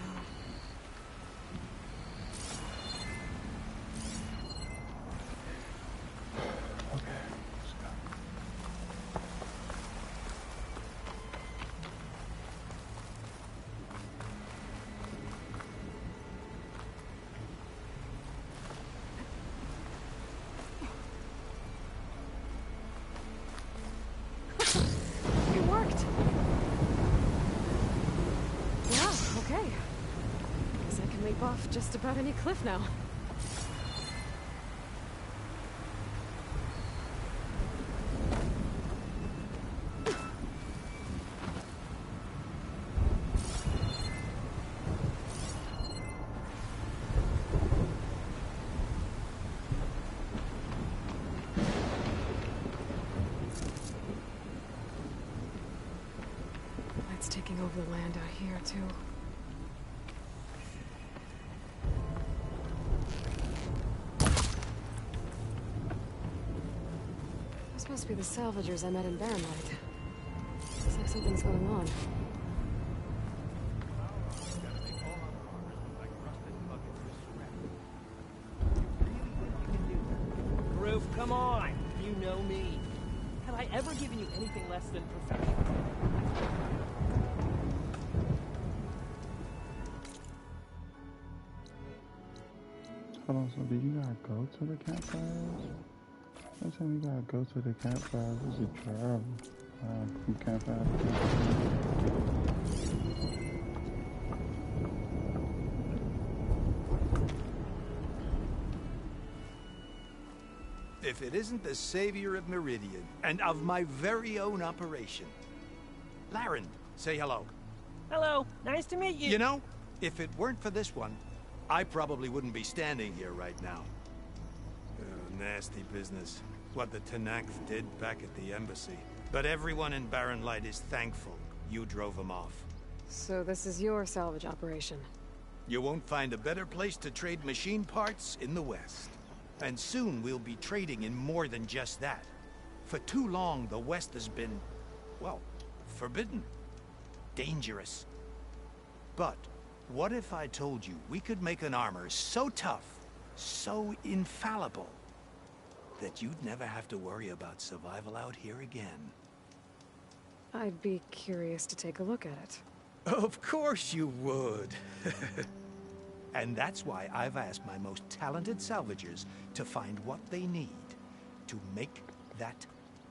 It worked. Yeah, okay. Guess I can leap off just about any cliff now. It's taking over the land out here, too. This must be the salvagers I met in Barren Light. Looks like something's going on. Roof, come on! You know me. Have I ever given you anything less than perfection? Hold on, so do you gotta go to the campfires? Every time you gotta go to the campfires, this is travel. From campfire to campfire. If it isn't the savior of Meridian, and of my very own operation. Laren, say hello. Hello, nice to meet you. You know, if it weren't for this one, I probably wouldn't be standing here right now. Nasty business. What the Tenakth did back at the embassy. But everyone in Barren Light is thankful you drove them off. So this is your salvage operation? You won't find a better place to trade machine parts in the West. And soon we'll be trading in more than just that. For too long, the West has been, well, forbidden. Dangerous. But what if I told you we could make an armor so tough, so infallible, that you'd never have to worry about survival out here again? I'd be curious to take a look at it. Of course you would. And that's why I've asked my most talented salvagers to find what they need to make that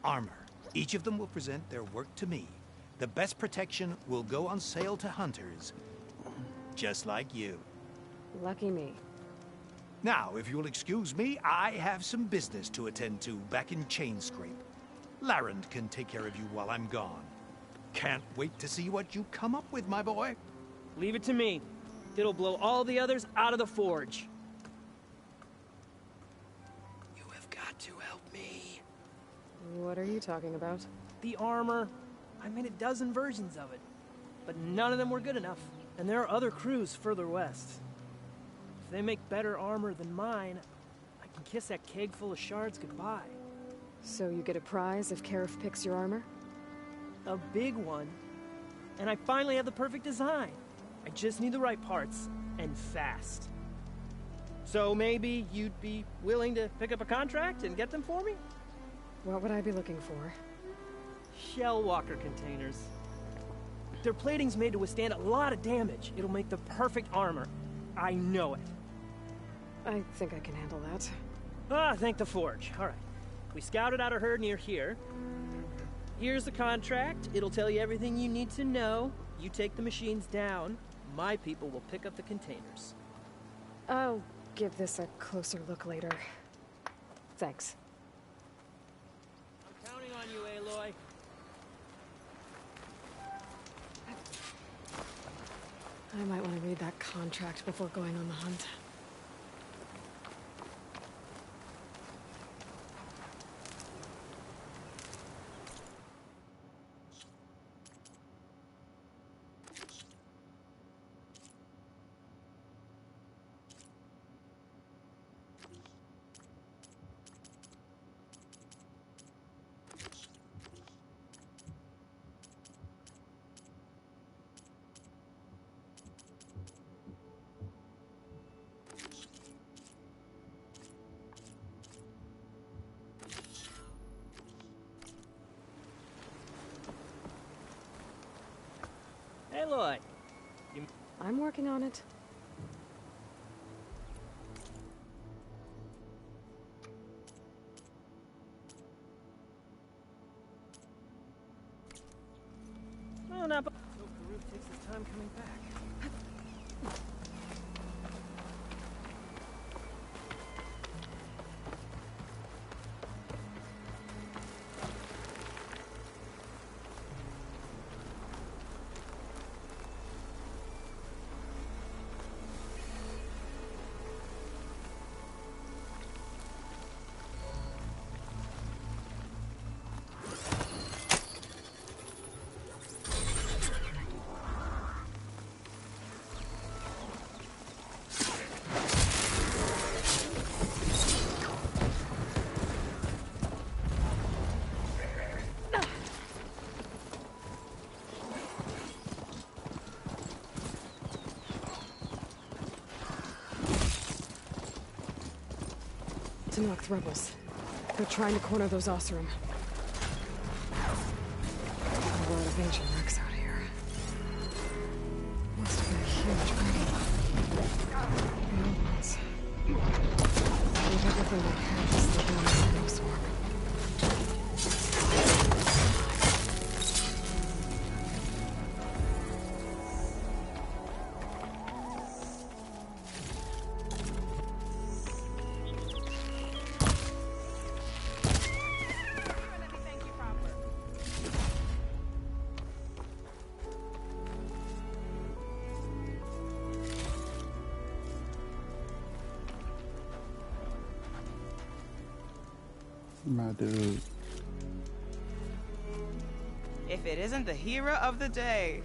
armor. Each of them will present their work to me. The best protection will go on sale to hunters, just like you. Lucky me. Now, if you'll excuse me, I have some business to attend to back in Chainscrape. Laren can take care of you while I'm gone. Can't wait to see what you come up with, my boy. Leave it to me. It'll blow all the others out of the forge. You have got to help me. What are you talking about? The armor. I made a dozen versions of it, but none of them were good enough. And there are other crews further west. If they make better armor than mine, I can kiss that keg full of shards goodbye. So you get a prize if Karif picks your armor? A big one. And I finally have the perfect design. I just need the right parts, and fast. So maybe you'd be willing to pick up a contract and get them for me? What would I be looking for? Shell walker containers. Their plating's made to withstand a lot of damage. It'll make the perfect armor. I know it. I think I can handle that. Ah, thank the Forge. All right. We scouted out a herd near here. Here's the contract. It'll tell you everything you need to know. You take the machines down. My people will pick up the containers. I'll give this a closer look later. Thanks. I'm counting on you, Aloy. I might want to read that contract before going on the hunt. Aloy. I'm working on it. Oh, not bad. So Karuk takes his time coming back. Tenakth rebels. They're trying to corner those Oseram. A lot of ancient wrecks out here. Must have been a huge grave. Real ones. Leave everything they had to slip in the snowstorm. My dude. If it isn't the hero of the day.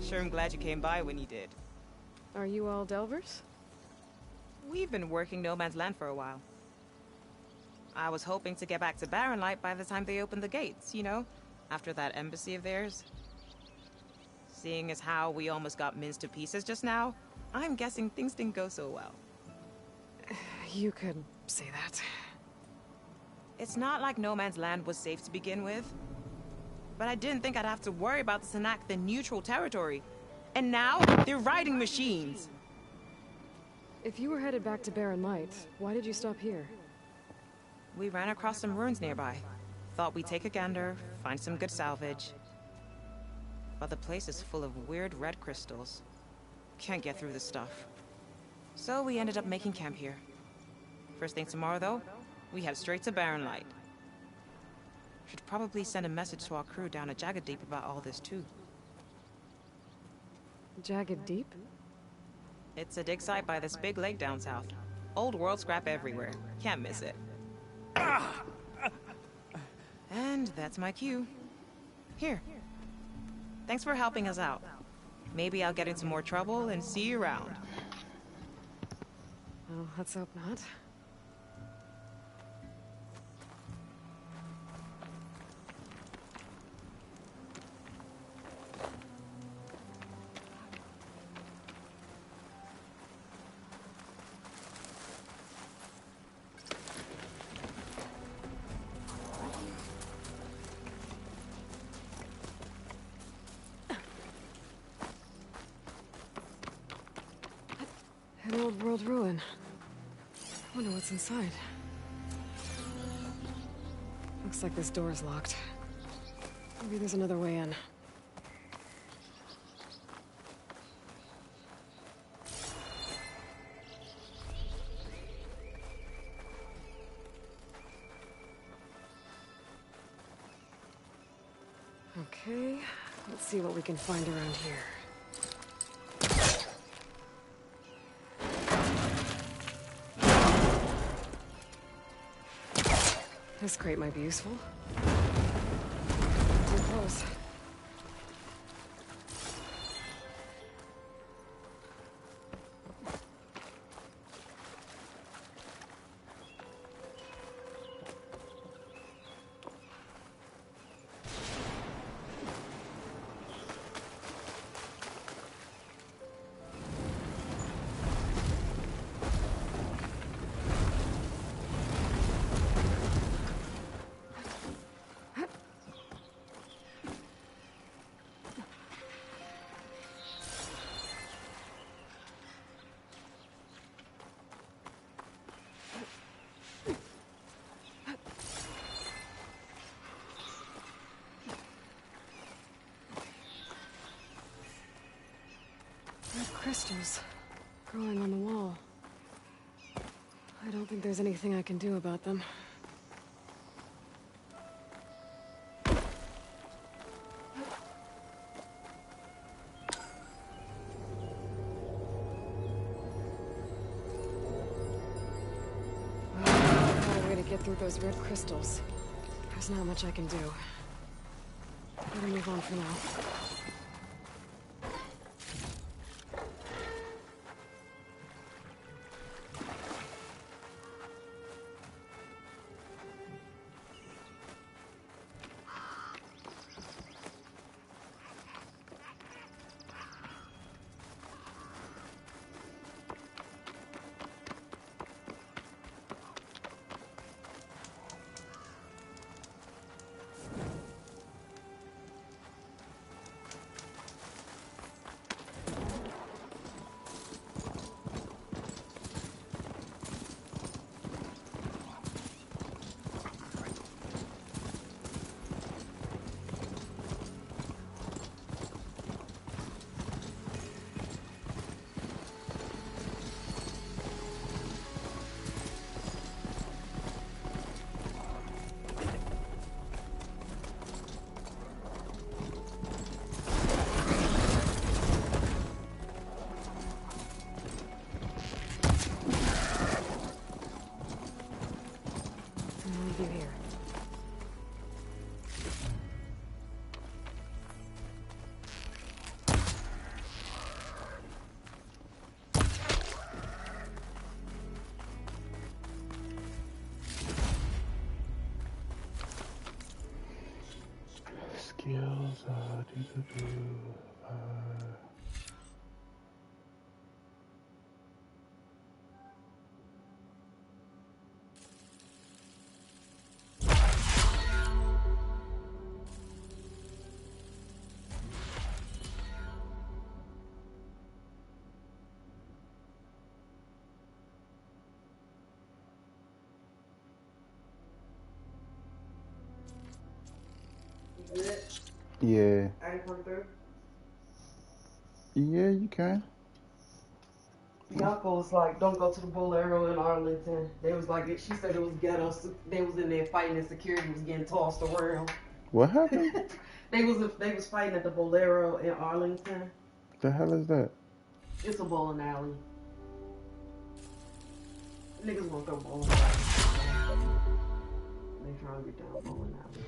Sure, I'm glad you came by when you did. Are you all Delvers? We've been working No Man's Land for a while. I was hoping to get back to Barrenlight by the time they opened the gates, you know? After that embassy of theirs. Seeing as how we almost got minced to pieces just now, I'm guessing things didn't go so well. You could say that. It's not like No Man's Land was safe to begin with. But I didn't think I'd have to worry about the Tenakth in neutral territory. And now, they're riding machines. If you were headed back to Barrenlight, why did you stop here? We ran across some ruins nearby. Thought we'd take a gander, find some good salvage. But the place is full of weird red crystals. Can't get through the stuff. So we ended up making camp here. First thing tomorrow, though, we head straight to Barrenlight. Should probably send a message to our crew down at Jagged Deep about all this, too. Jagged Deep? It's a dig site by this big lake down south. Old world scrap everywhere. Can't miss it. And that's my cue. Here. Thanks for helping us out. Maybe I'll get into more trouble and see you around. Well, let's hope not. old world ruin. I wonder what's inside. Looks like this door's locked. Maybe there's another way in. Okay, let's see what we can find around here. This crate might be useful. Too close. Crystals growing on the wall. I don't think there's anything I can do about them. Well, I've got a way to get through those red crystals. There's not much I can do. Better move on for now. Skills, yeah. I can come through. Yeah, you can. The uncle was like, don't go to the Bolero in Arlington. They was like, she said it was ghetto. They was in there fighting and security was getting tossed around. What happened? They was fighting at the Bolero in Arlington. The hell is that? It's a bowling alley. Niggas want to go bowling alley. They trying to get down bowling alley.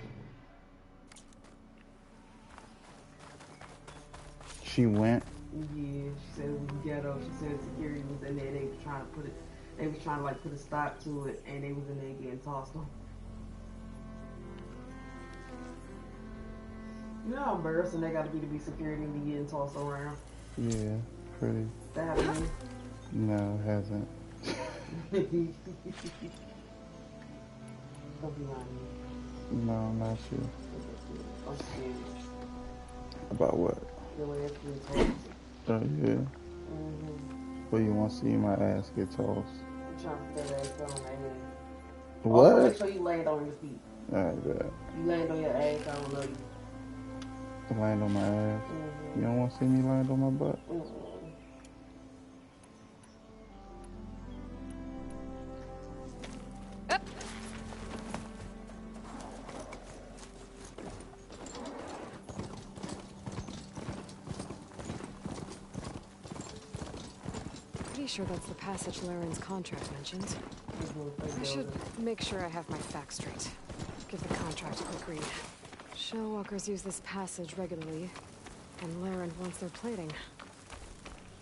She went. Yeah, she said it was ghetto. She said security was in there. They was trying to like put a stop to it, and they was in there getting tossed on. You know how embarrassing they got to be security and be getting tossed around. Yeah, pretty. That happened? No, it hasn't. Don't be lying. No, I'm not sure. I'm scared. About what? The way it's being tossed. Oh, yeah. Or you want to see my ass get tossed? I'm trying to put that ass down, amen. What? Also, make sure you land on your feet. Alright, bet. You land on your ass, I don't love you. Land on my ass. You don't want to see me land on my butt? Pretty sure that's the passage Laren's contract mentioned. I should make sure I have my facts straight. Give the contract a quick read. Shellwalkers use this passage regularly, and Laren wants their plating.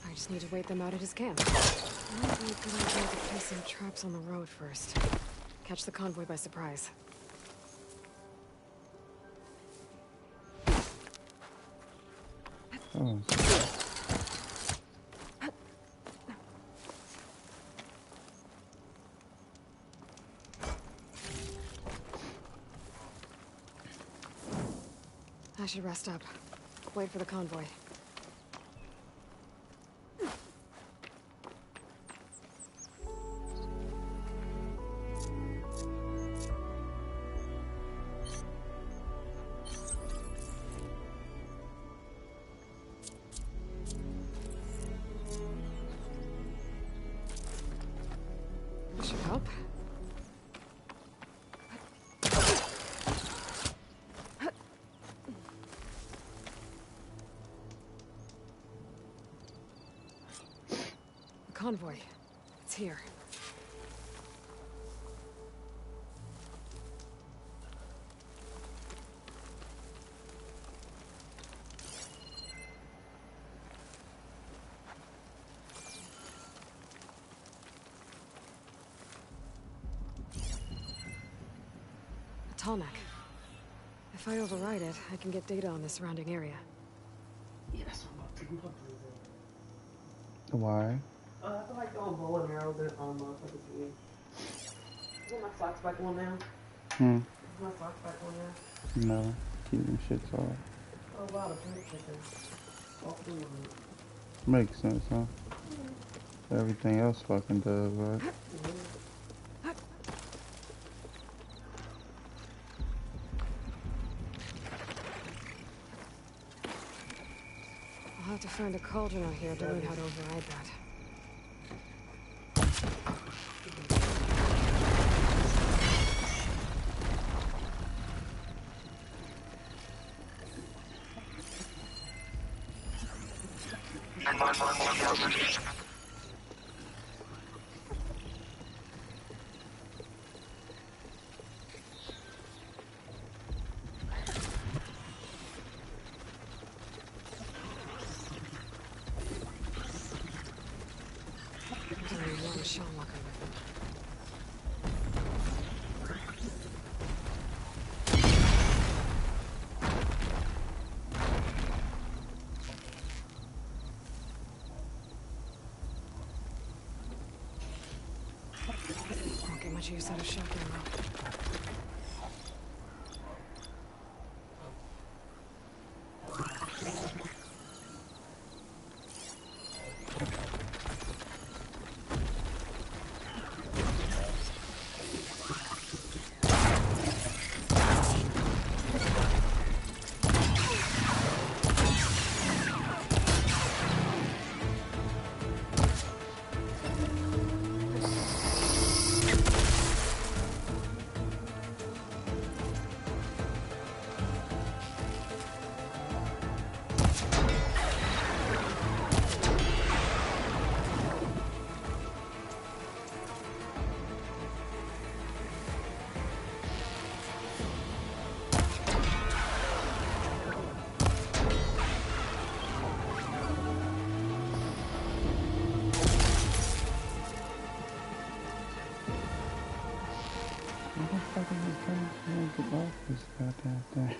I just need to wait them out at his camp. Might be a good idea to place some traps on the road first. Catch the convoy by surprise. Oh. I should rest up. Wait for the convoy. This should help. Convoy. It's here. A Tallneck. If I override it, I can get data on the surrounding area. Yeah, that's what I'm about to do. Why? I feel like throwing bow and arrows at motherfuckers here. Is my socks back on now? Is my socks back on now? No. Keep them shits off. Oh wow, the pink chicken. All three of them. Makes sense, huh? Everything else fucking does, right? I'll have to find a cauldron out here to learn how to override that. Won't get much use out of shotgun though. Get off this goddamn thing.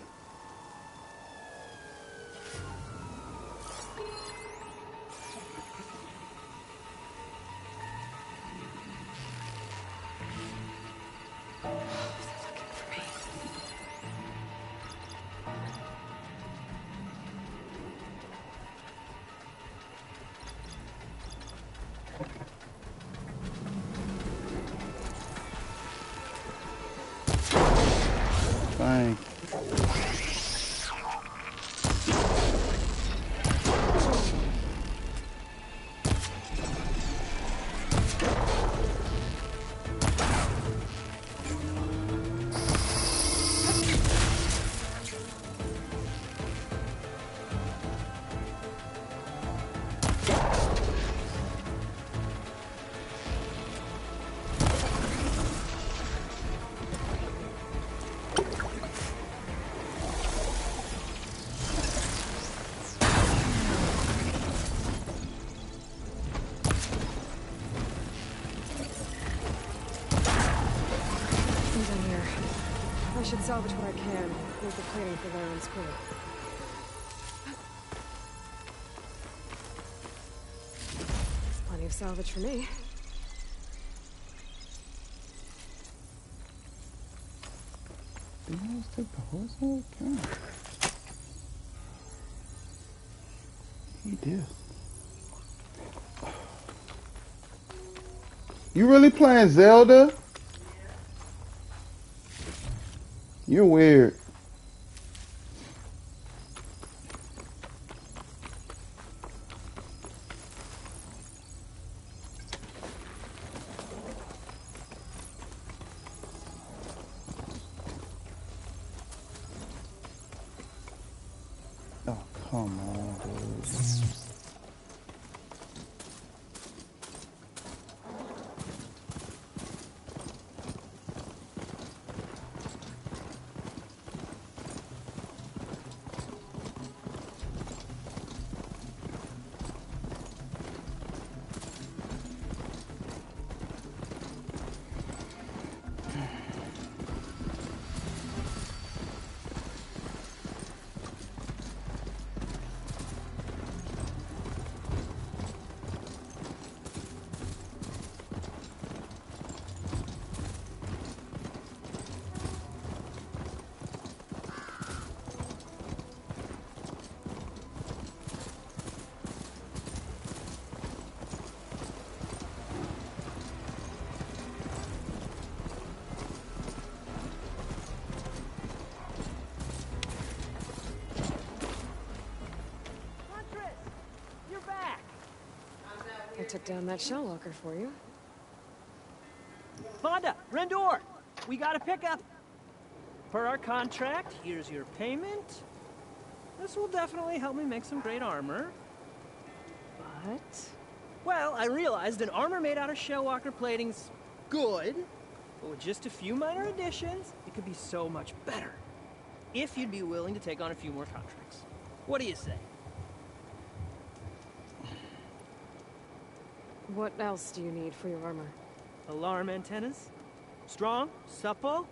Thank you. I should salvage what I can. Make the plating for Laren's crew. That's plenty of salvage for me. Did you guys take the horse out? God. He did. You really playing Zelda? You're weird. Oh, come on, dude. I took down that shell walker for you. Vonda, Rendor, we got a pickup. Per our contract, here's your payment. This will definitely help me make some great armor. But? Well, I realized an armor made out of shell walker plating's good, but with just a few minor additions, it could be so much better. If you'd be willing to take on a few more contracts. What do you say? What else do you need for your armor? Alarm antennas? Strong? Supple?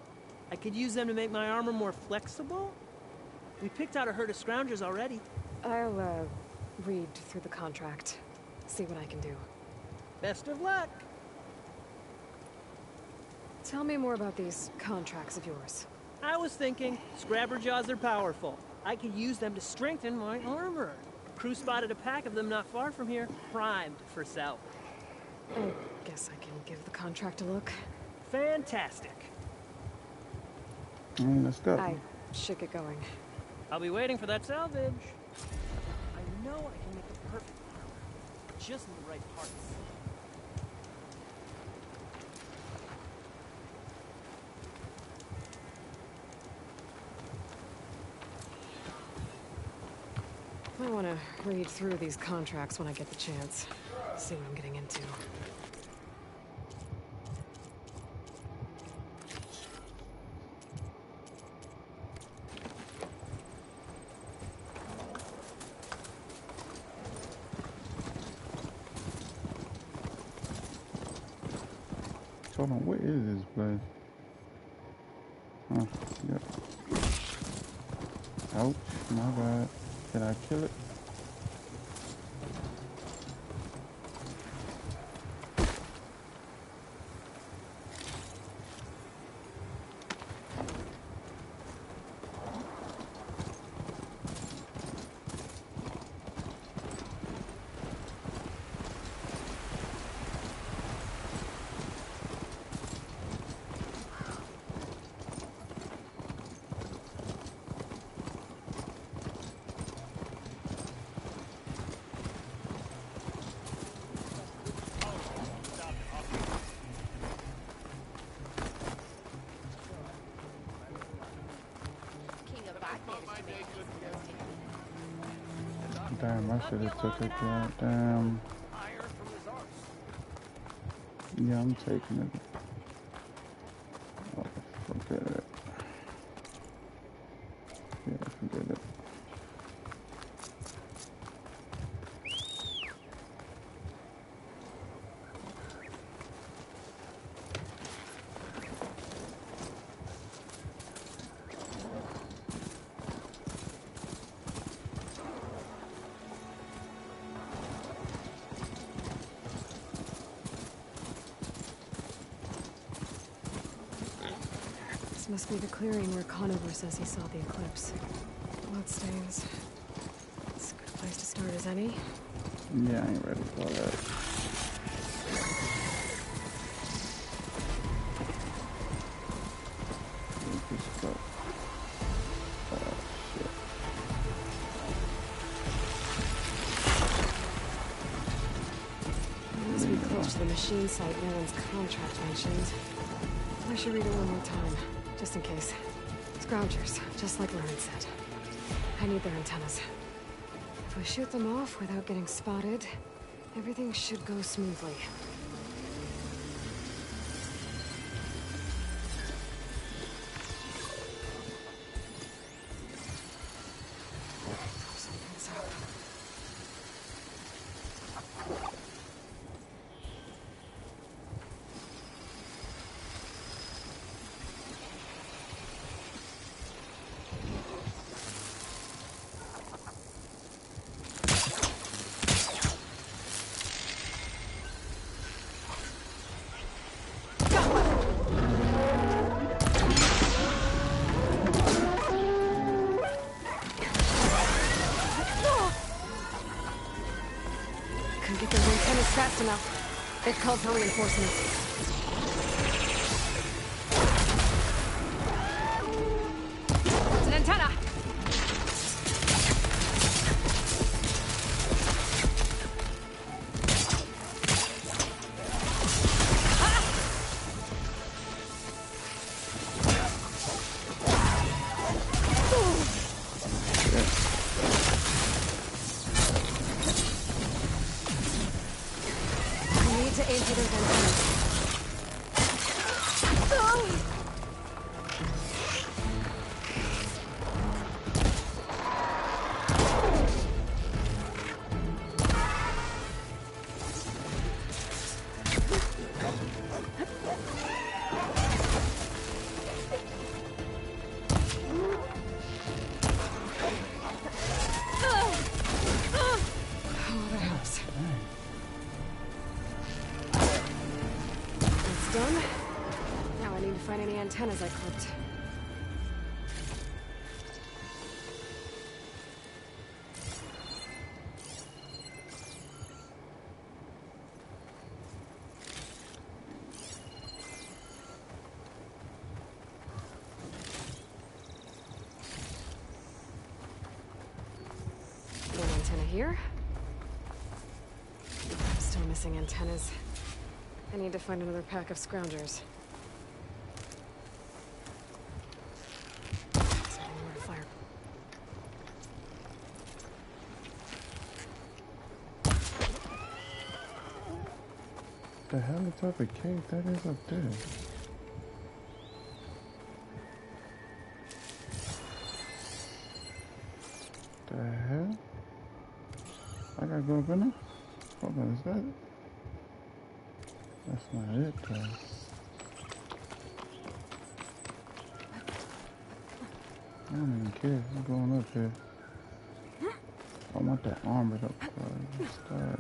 I could use them to make my armor more flexible? We picked out a herd of scroungers already. I'll, read through the contract. See what I can do. Best of luck! Tell me more about these contracts of yours. I was thinking, Scrabberjaws are powerful. I could use them to strengthen my armor. Crew spotted a pack of them not far from here, primed for salvage. I guess I can give the contract a look. Fantastic. Let's go. I should get going. I'll be waiting for that salvage. I know I can make the perfect armor. Just in the right parts. I want to read through these contracts when I get the chance. See what I'm getting into. Hold on, what is this place? Huh, yep. Ouch, my bad. Did I kill it? Damn, I should have took a goddamn. Yeah, I'm taking it. Oh, forget it. Yeah, forget it. Must be the clearing where Conover says he saw the eclipse. Bloodstains. It's a good place to start as any. Yeah, I ain't ready for that. Must be close to the machine site Nolan's contract mentioned. I should read it one more time. Just in case. Scroungers, just like Lauren said. I need their antennas. If we shoot them off without getting spotted, everything should go smoothly. Something's up. Fast enough. They've called for reinforcements. It's an antenna! Antennas I clipped. One antenna here. Still missing antennas. I need to find another pack of scroungers. The hell type of cave that is up there? The hell? I gotta go up in there? Hold on, is that it? That's not it though. I don't even care. I'm going up here. I want that armored up. Start.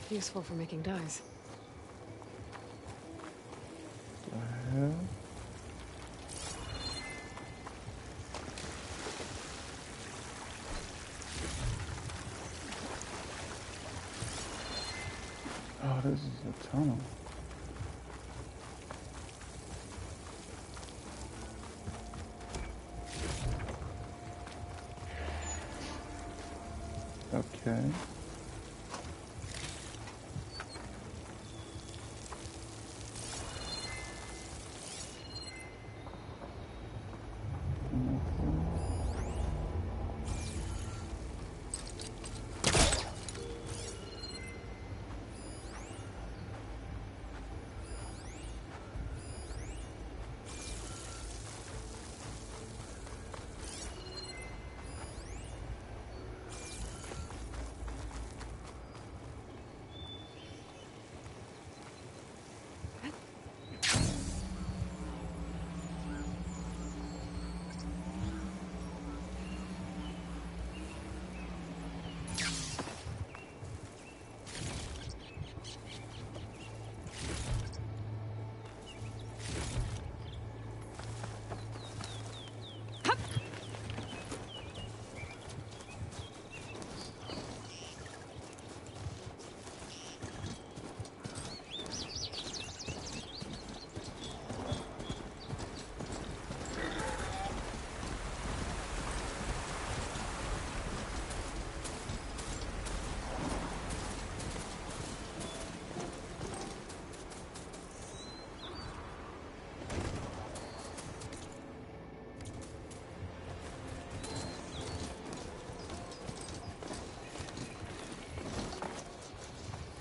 Useful for making dyes. The hell? Oh, this is a tunnel. Okay.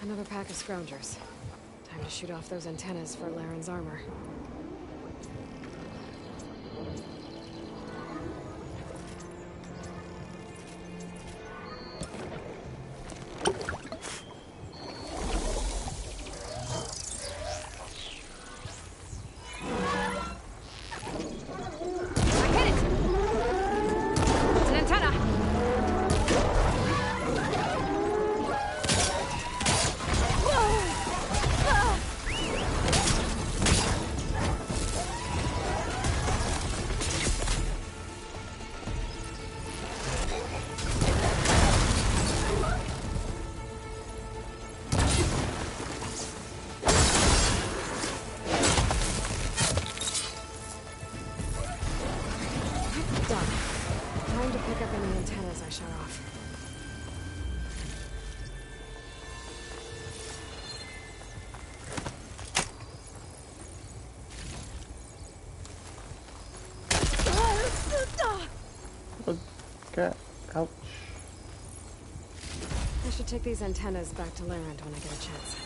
Another pack of scroungers. Time to shoot off those antennas for Laren's armor. Ouch. I should take these antennas back to Larend when I get a chance.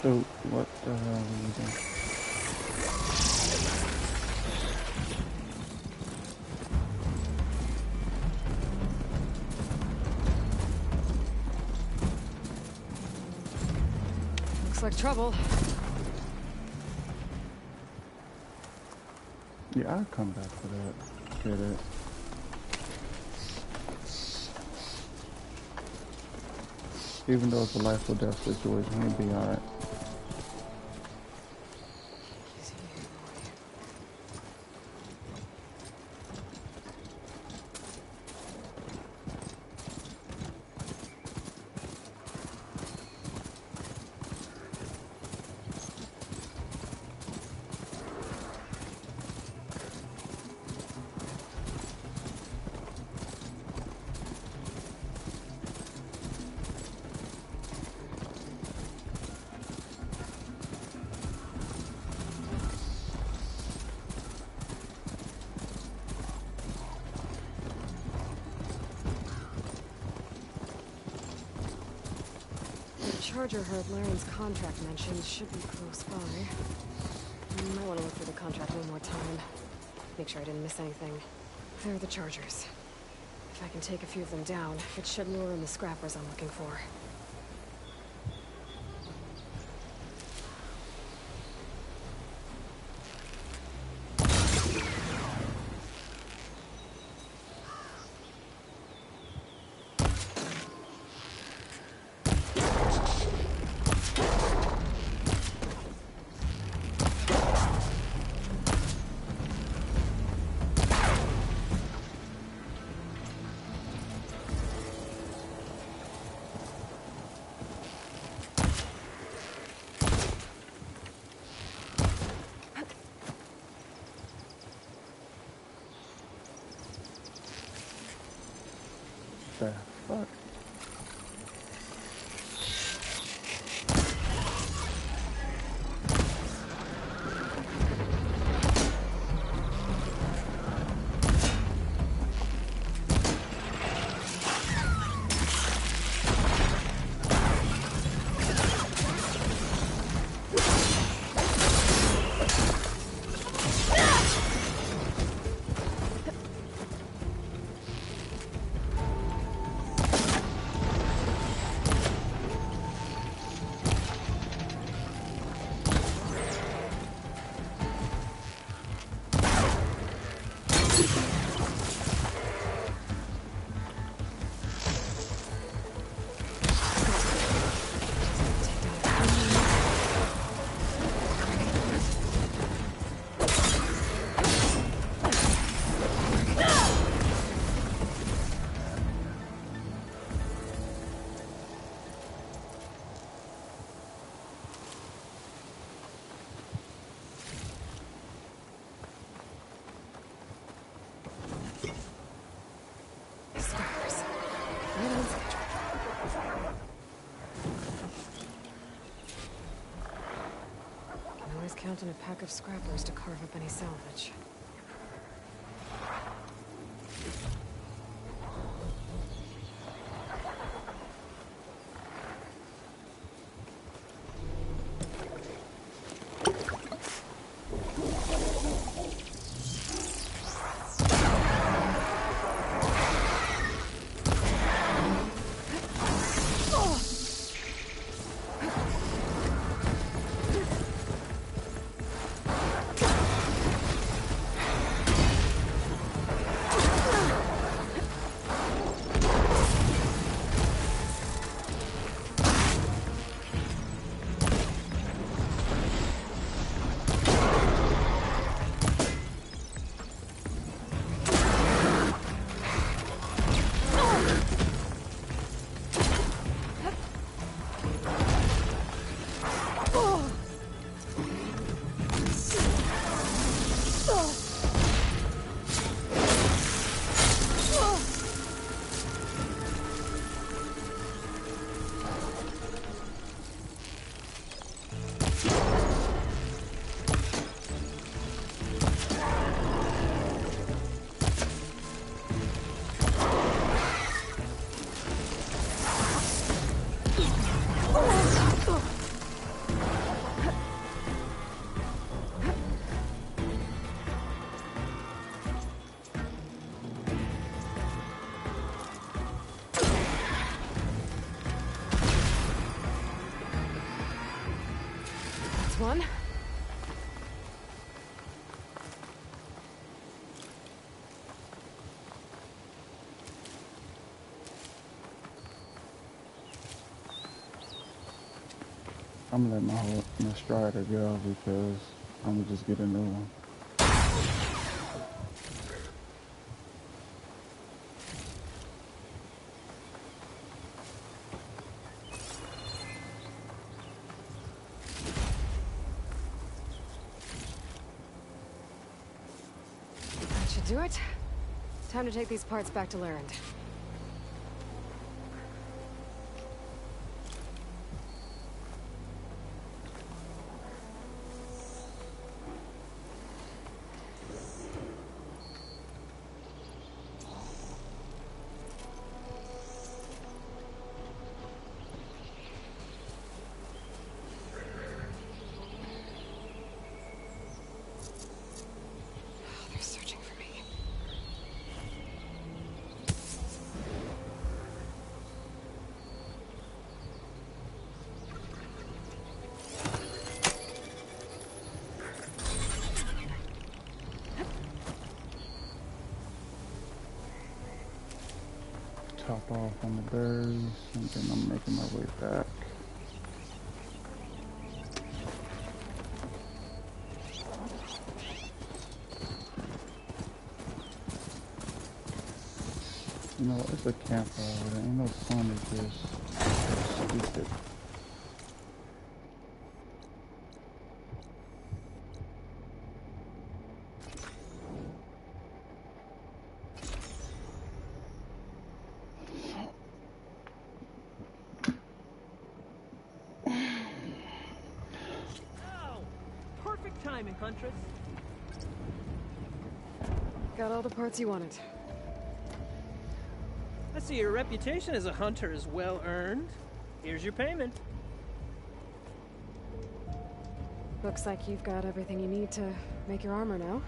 So, what the hell are you doing? Looks like trouble. Yeah, I'll come back for that. Get it. Even though it's a life or death situation, he'll be alright. Carja heard Laren's contract mentioned should be close by. I want to look through the contract one more time. Make sure I didn't miss anything. There are the Chargers. If I can take a few of them down, it should lure in the scrappers I'm looking for. The fuck? Count on a pack of scrappers to carve up any salvage. One. I'm gonna let my Strider go because I'm gonna just get a new one. That should do it. Time to take these parts back to Larend. top off on the berries, and then I'm making my way back. You know, it's a campfire. There ain't no fun to just stupid. Perfect timing, Huntress. Got all the parts you wanted. I see your reputation as a hunter is well earned. Here's your payment. Looks like you've got everything you need to make your armor now.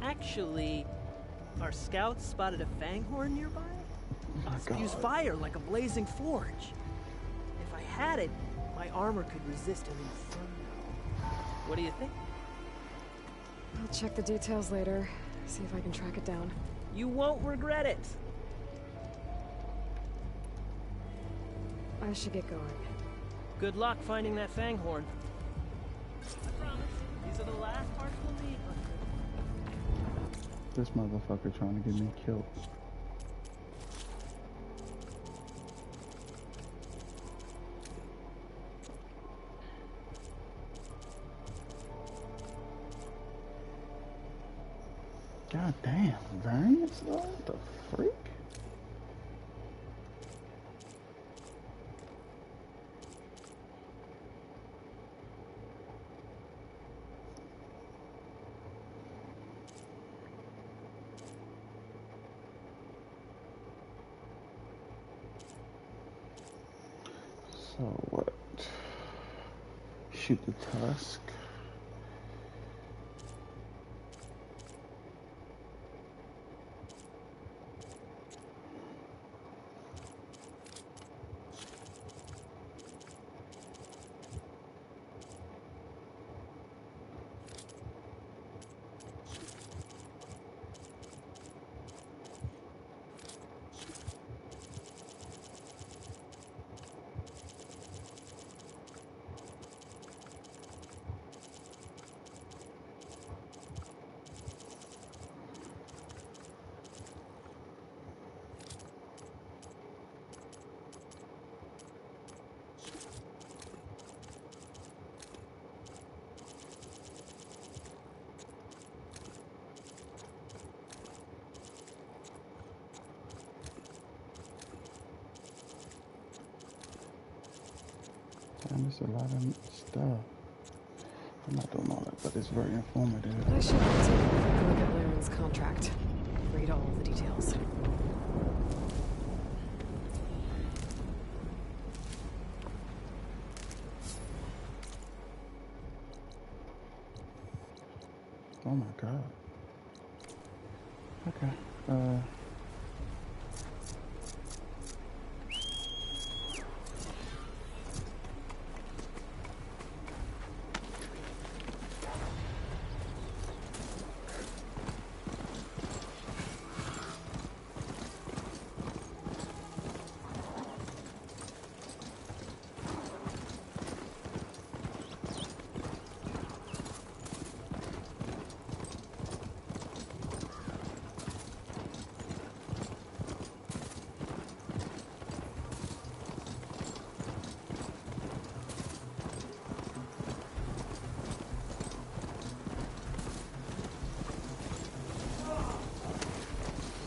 Actually, our scouts spotted a fanghorn nearby. Spews fire like a blazing forge. If I had it, my armor could resist an inferno. What do you think? I'll check the details later, see if I can track it down. You won't regret it. I should get going. Good luck finding that fanghorn. I promise, these are the last parts we'll need, Hunter. This motherfucker trying to get me killed. God damn, variants though? What the freak? So what? Shoot the tusk. Damn, there's a lot of stuff. I'm not doing all that, but it's very informative. I should take a quick look at Laren's contract. Read all of the details. Oh my god. Okay.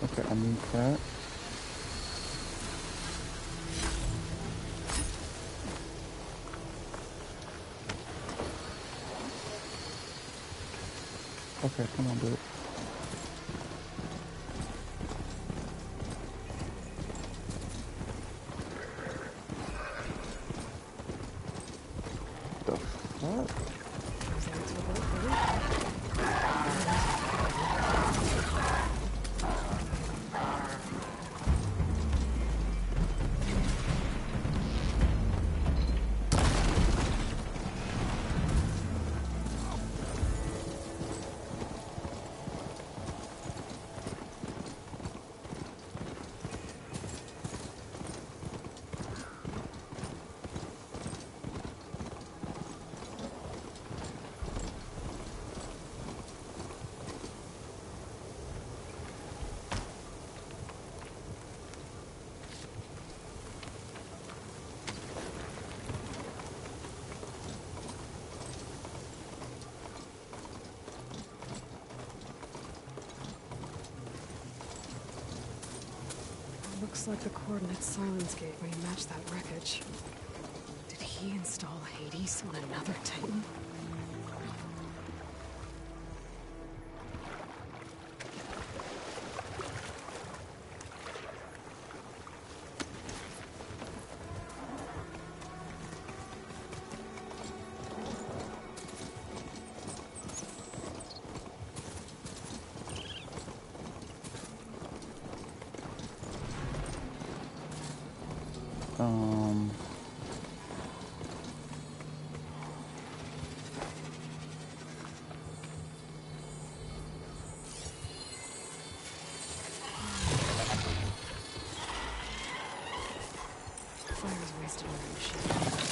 Okay, I need that. Okay, come on, do it. The fuck? Looks like the coordinate Silence Gate may match that wreckage. Did he install Hades on another Titan? Fire's wasted on the machine.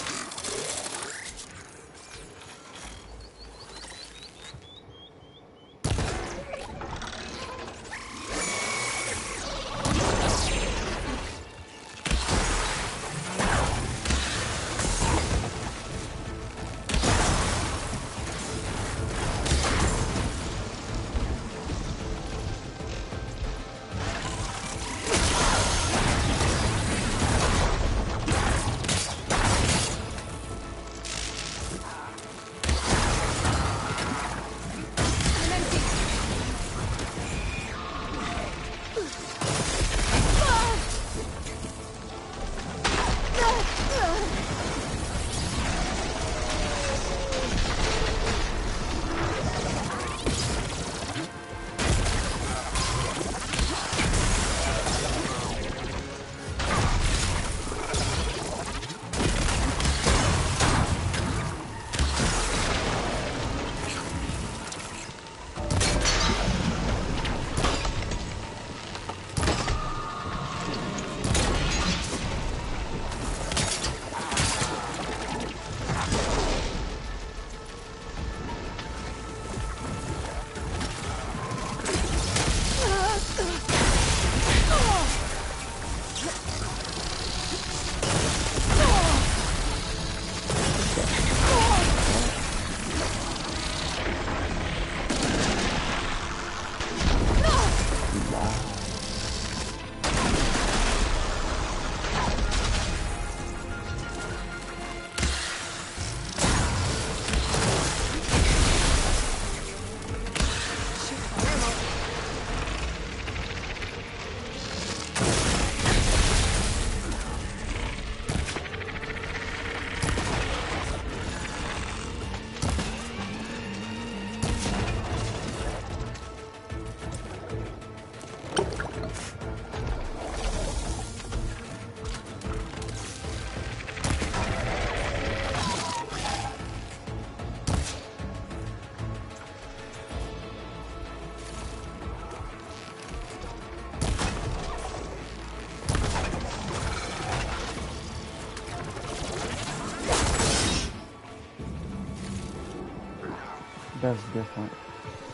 That's different,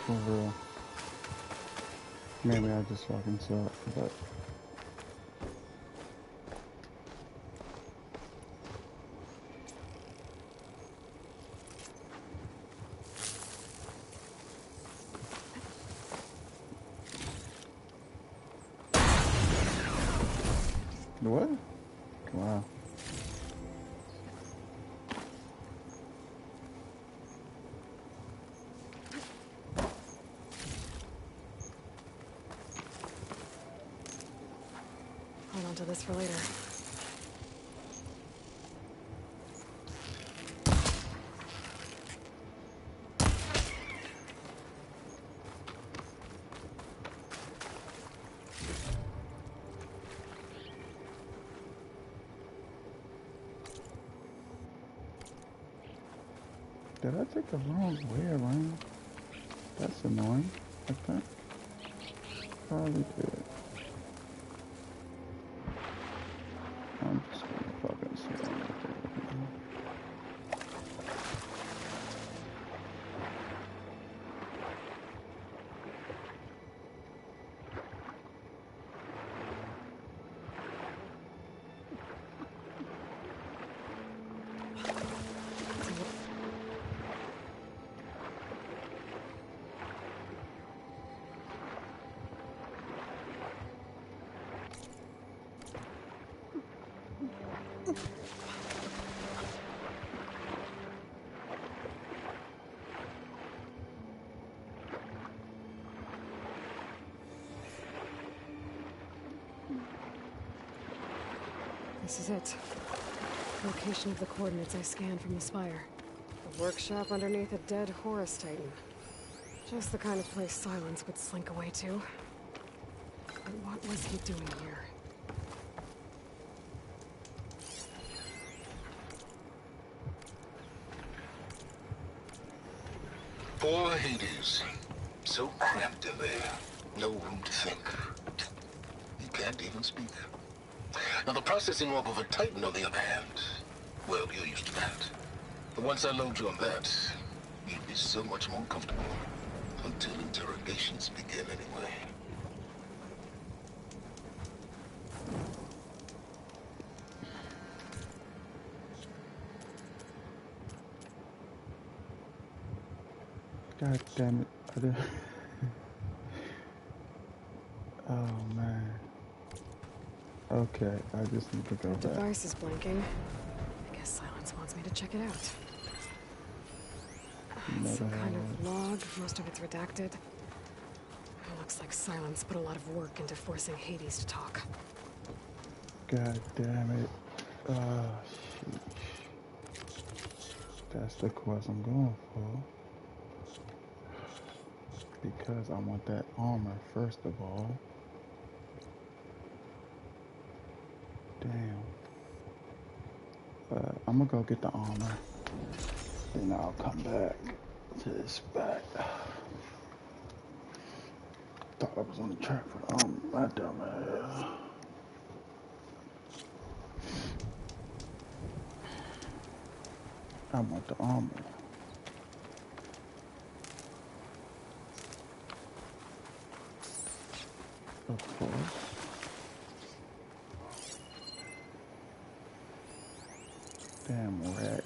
for real. Maybe I just fucking suck, but... What? Wow. Hold on to this for later. Did I take the wrong way around? That's annoying, I think. Probably did. I'm just gonna fucking sit on it. This is it. Location of the coordinates I scanned from the spire. A workshop underneath a dead Horus Titan. Just the kind of place Silence would slink away to. But what was he doing here? Poor Hades. So cramped in there. No room to think. He can't even speak. Now the processing orb of a Titan, on the other hand, well, you're used to that. But once I load you on that, you'll be so much more comfortable. Until interrogations begin anyway. God damn it. I did. Oh man. Okay, I just need to go The back. device is blinking. I guess Silence wants me to check it out. Some kind of log, most of it's redacted. It looks like Silence put a lot of work into forcing Hades to talk. God damn it. Shit. That's the quest I'm going for. Because I want that armor, first of all. Damn. I'm gonna go get the armor. Then I'll come back to this spot. Thought I was on the track for the armor. My dumb ass. I want the armor. Of course. Damn rat.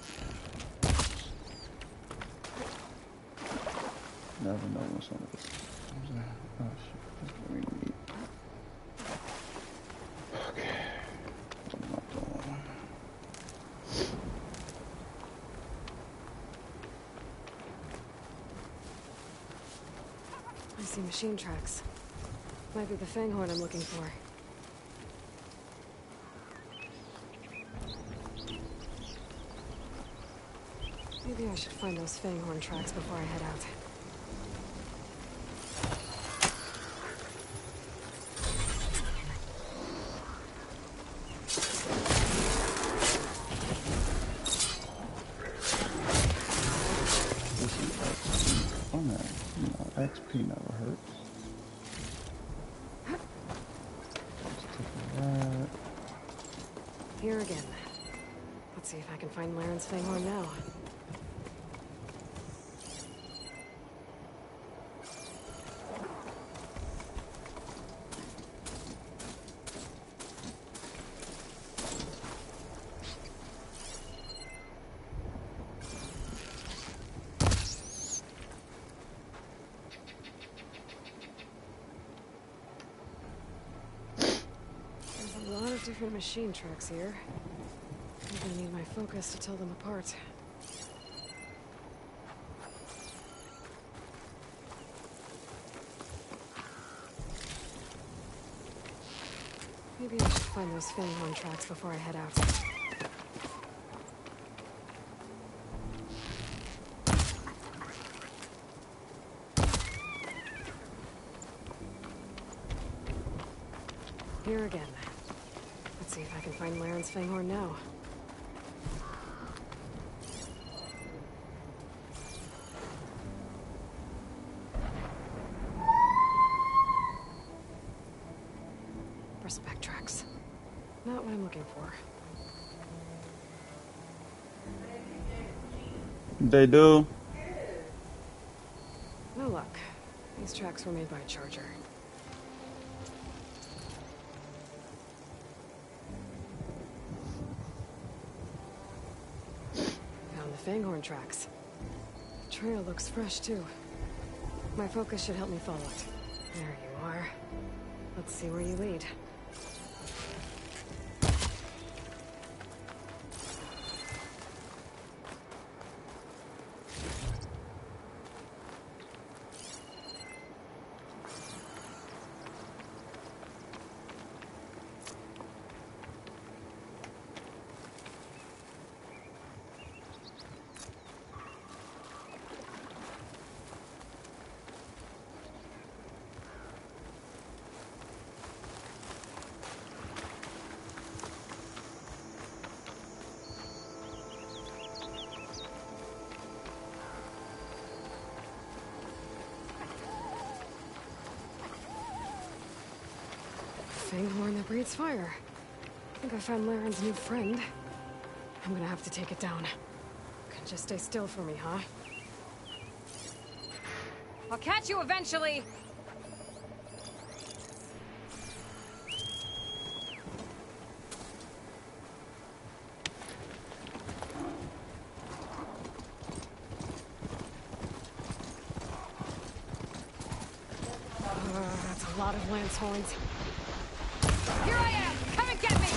Never know when somebody. Oh shit, that's what we need. Okay. What am I doing? I see machine tracks. Might be the Fanghorn I'm looking for. Maybe I should find those Fanghorn tracks before I head out. This is XP. Oh man, you know, XP never hurts. Here again. Let's see if I can find Laren's Fanghorn now. There's a lot of different machine tracks here. I'm gonna need my focus to tell them apart. Maybe I should find those Fanghorn tracks before I head out. Here again. Let's see if I can find Laren's Fanghorn now. Bristleback tracks. Not what I'm looking for. They do. No luck. These tracks were made by a charger. Found the Fanghorn tracks. The trail looks fresh too. My focus should help me follow it. There you are. Let's see where you lead. Fanghorn that breathes fire. I think I found Laren's new friend. I'm gonna have to take it down. Can just stay still for me, huh? I'll catch you eventually. That's a lot of lance horns. Here I am! Come and get me!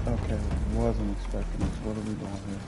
Okay, wasn't expecting this. What are we doing here?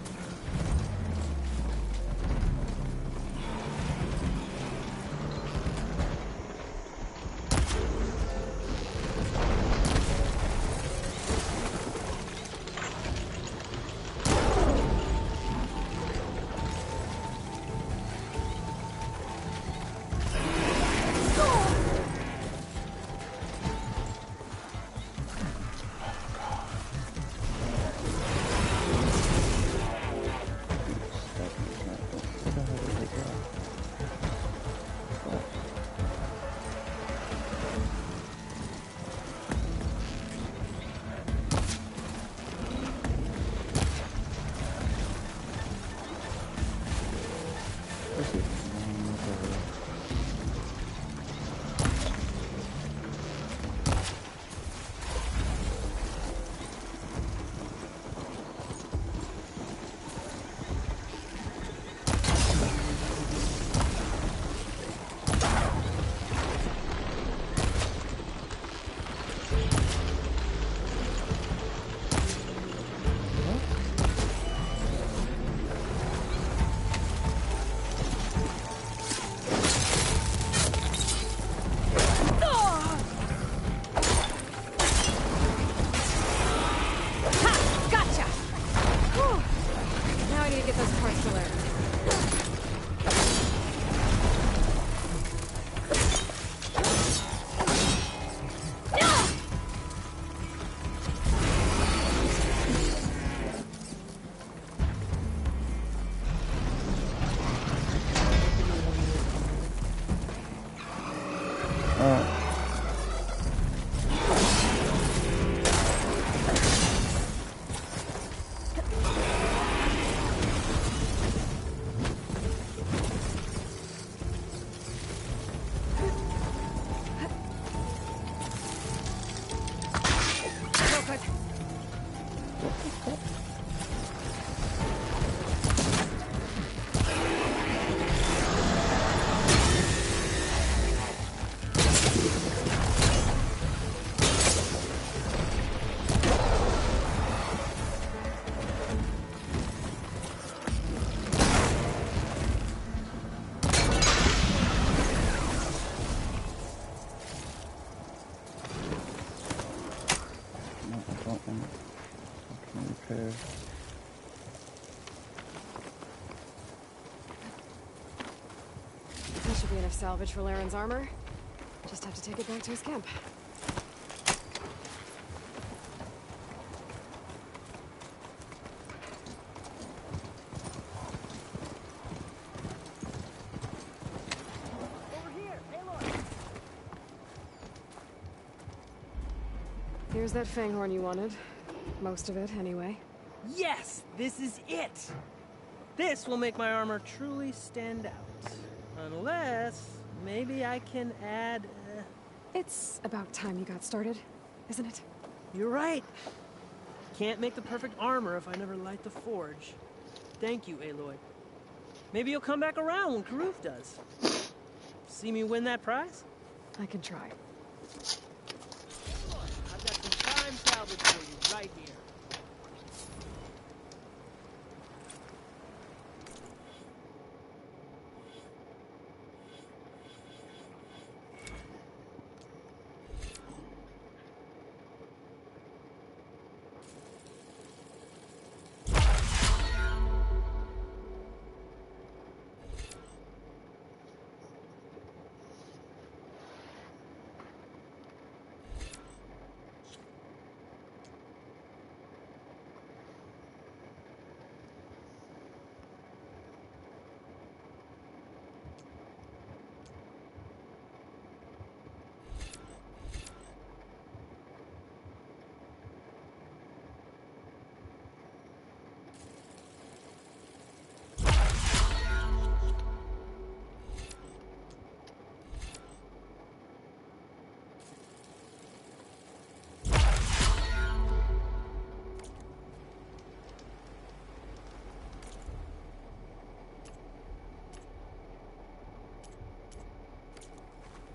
That should be enough salvage for Laren's armor. Just have to take it back to his camp. Here's that Fanghorn you wanted. Most of it, anyway. Yes! This is it! This will make my armor truly stand out. Unless, maybe I can add... It's about time you got started, isn't it? You're right. Can't make the perfect armor if I never light the forge. Thank you, Aloy. Maybe you'll come back around when Karuf does. See me win that prize? I can try. I've got some prime salvage for you right here.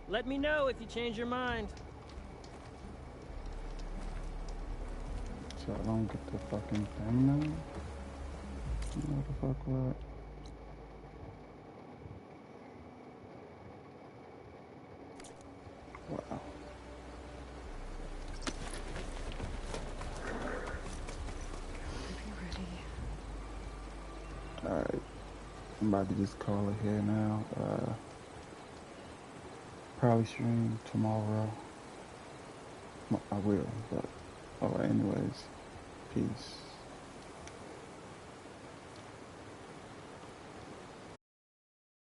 Let me know if you change your mind. So I don't get the fucking thing now? What the fuck, what? Wow. Alright. I'm about to just call it here now. Probably stream tomorrow. I will, but alright, anyways. Peace.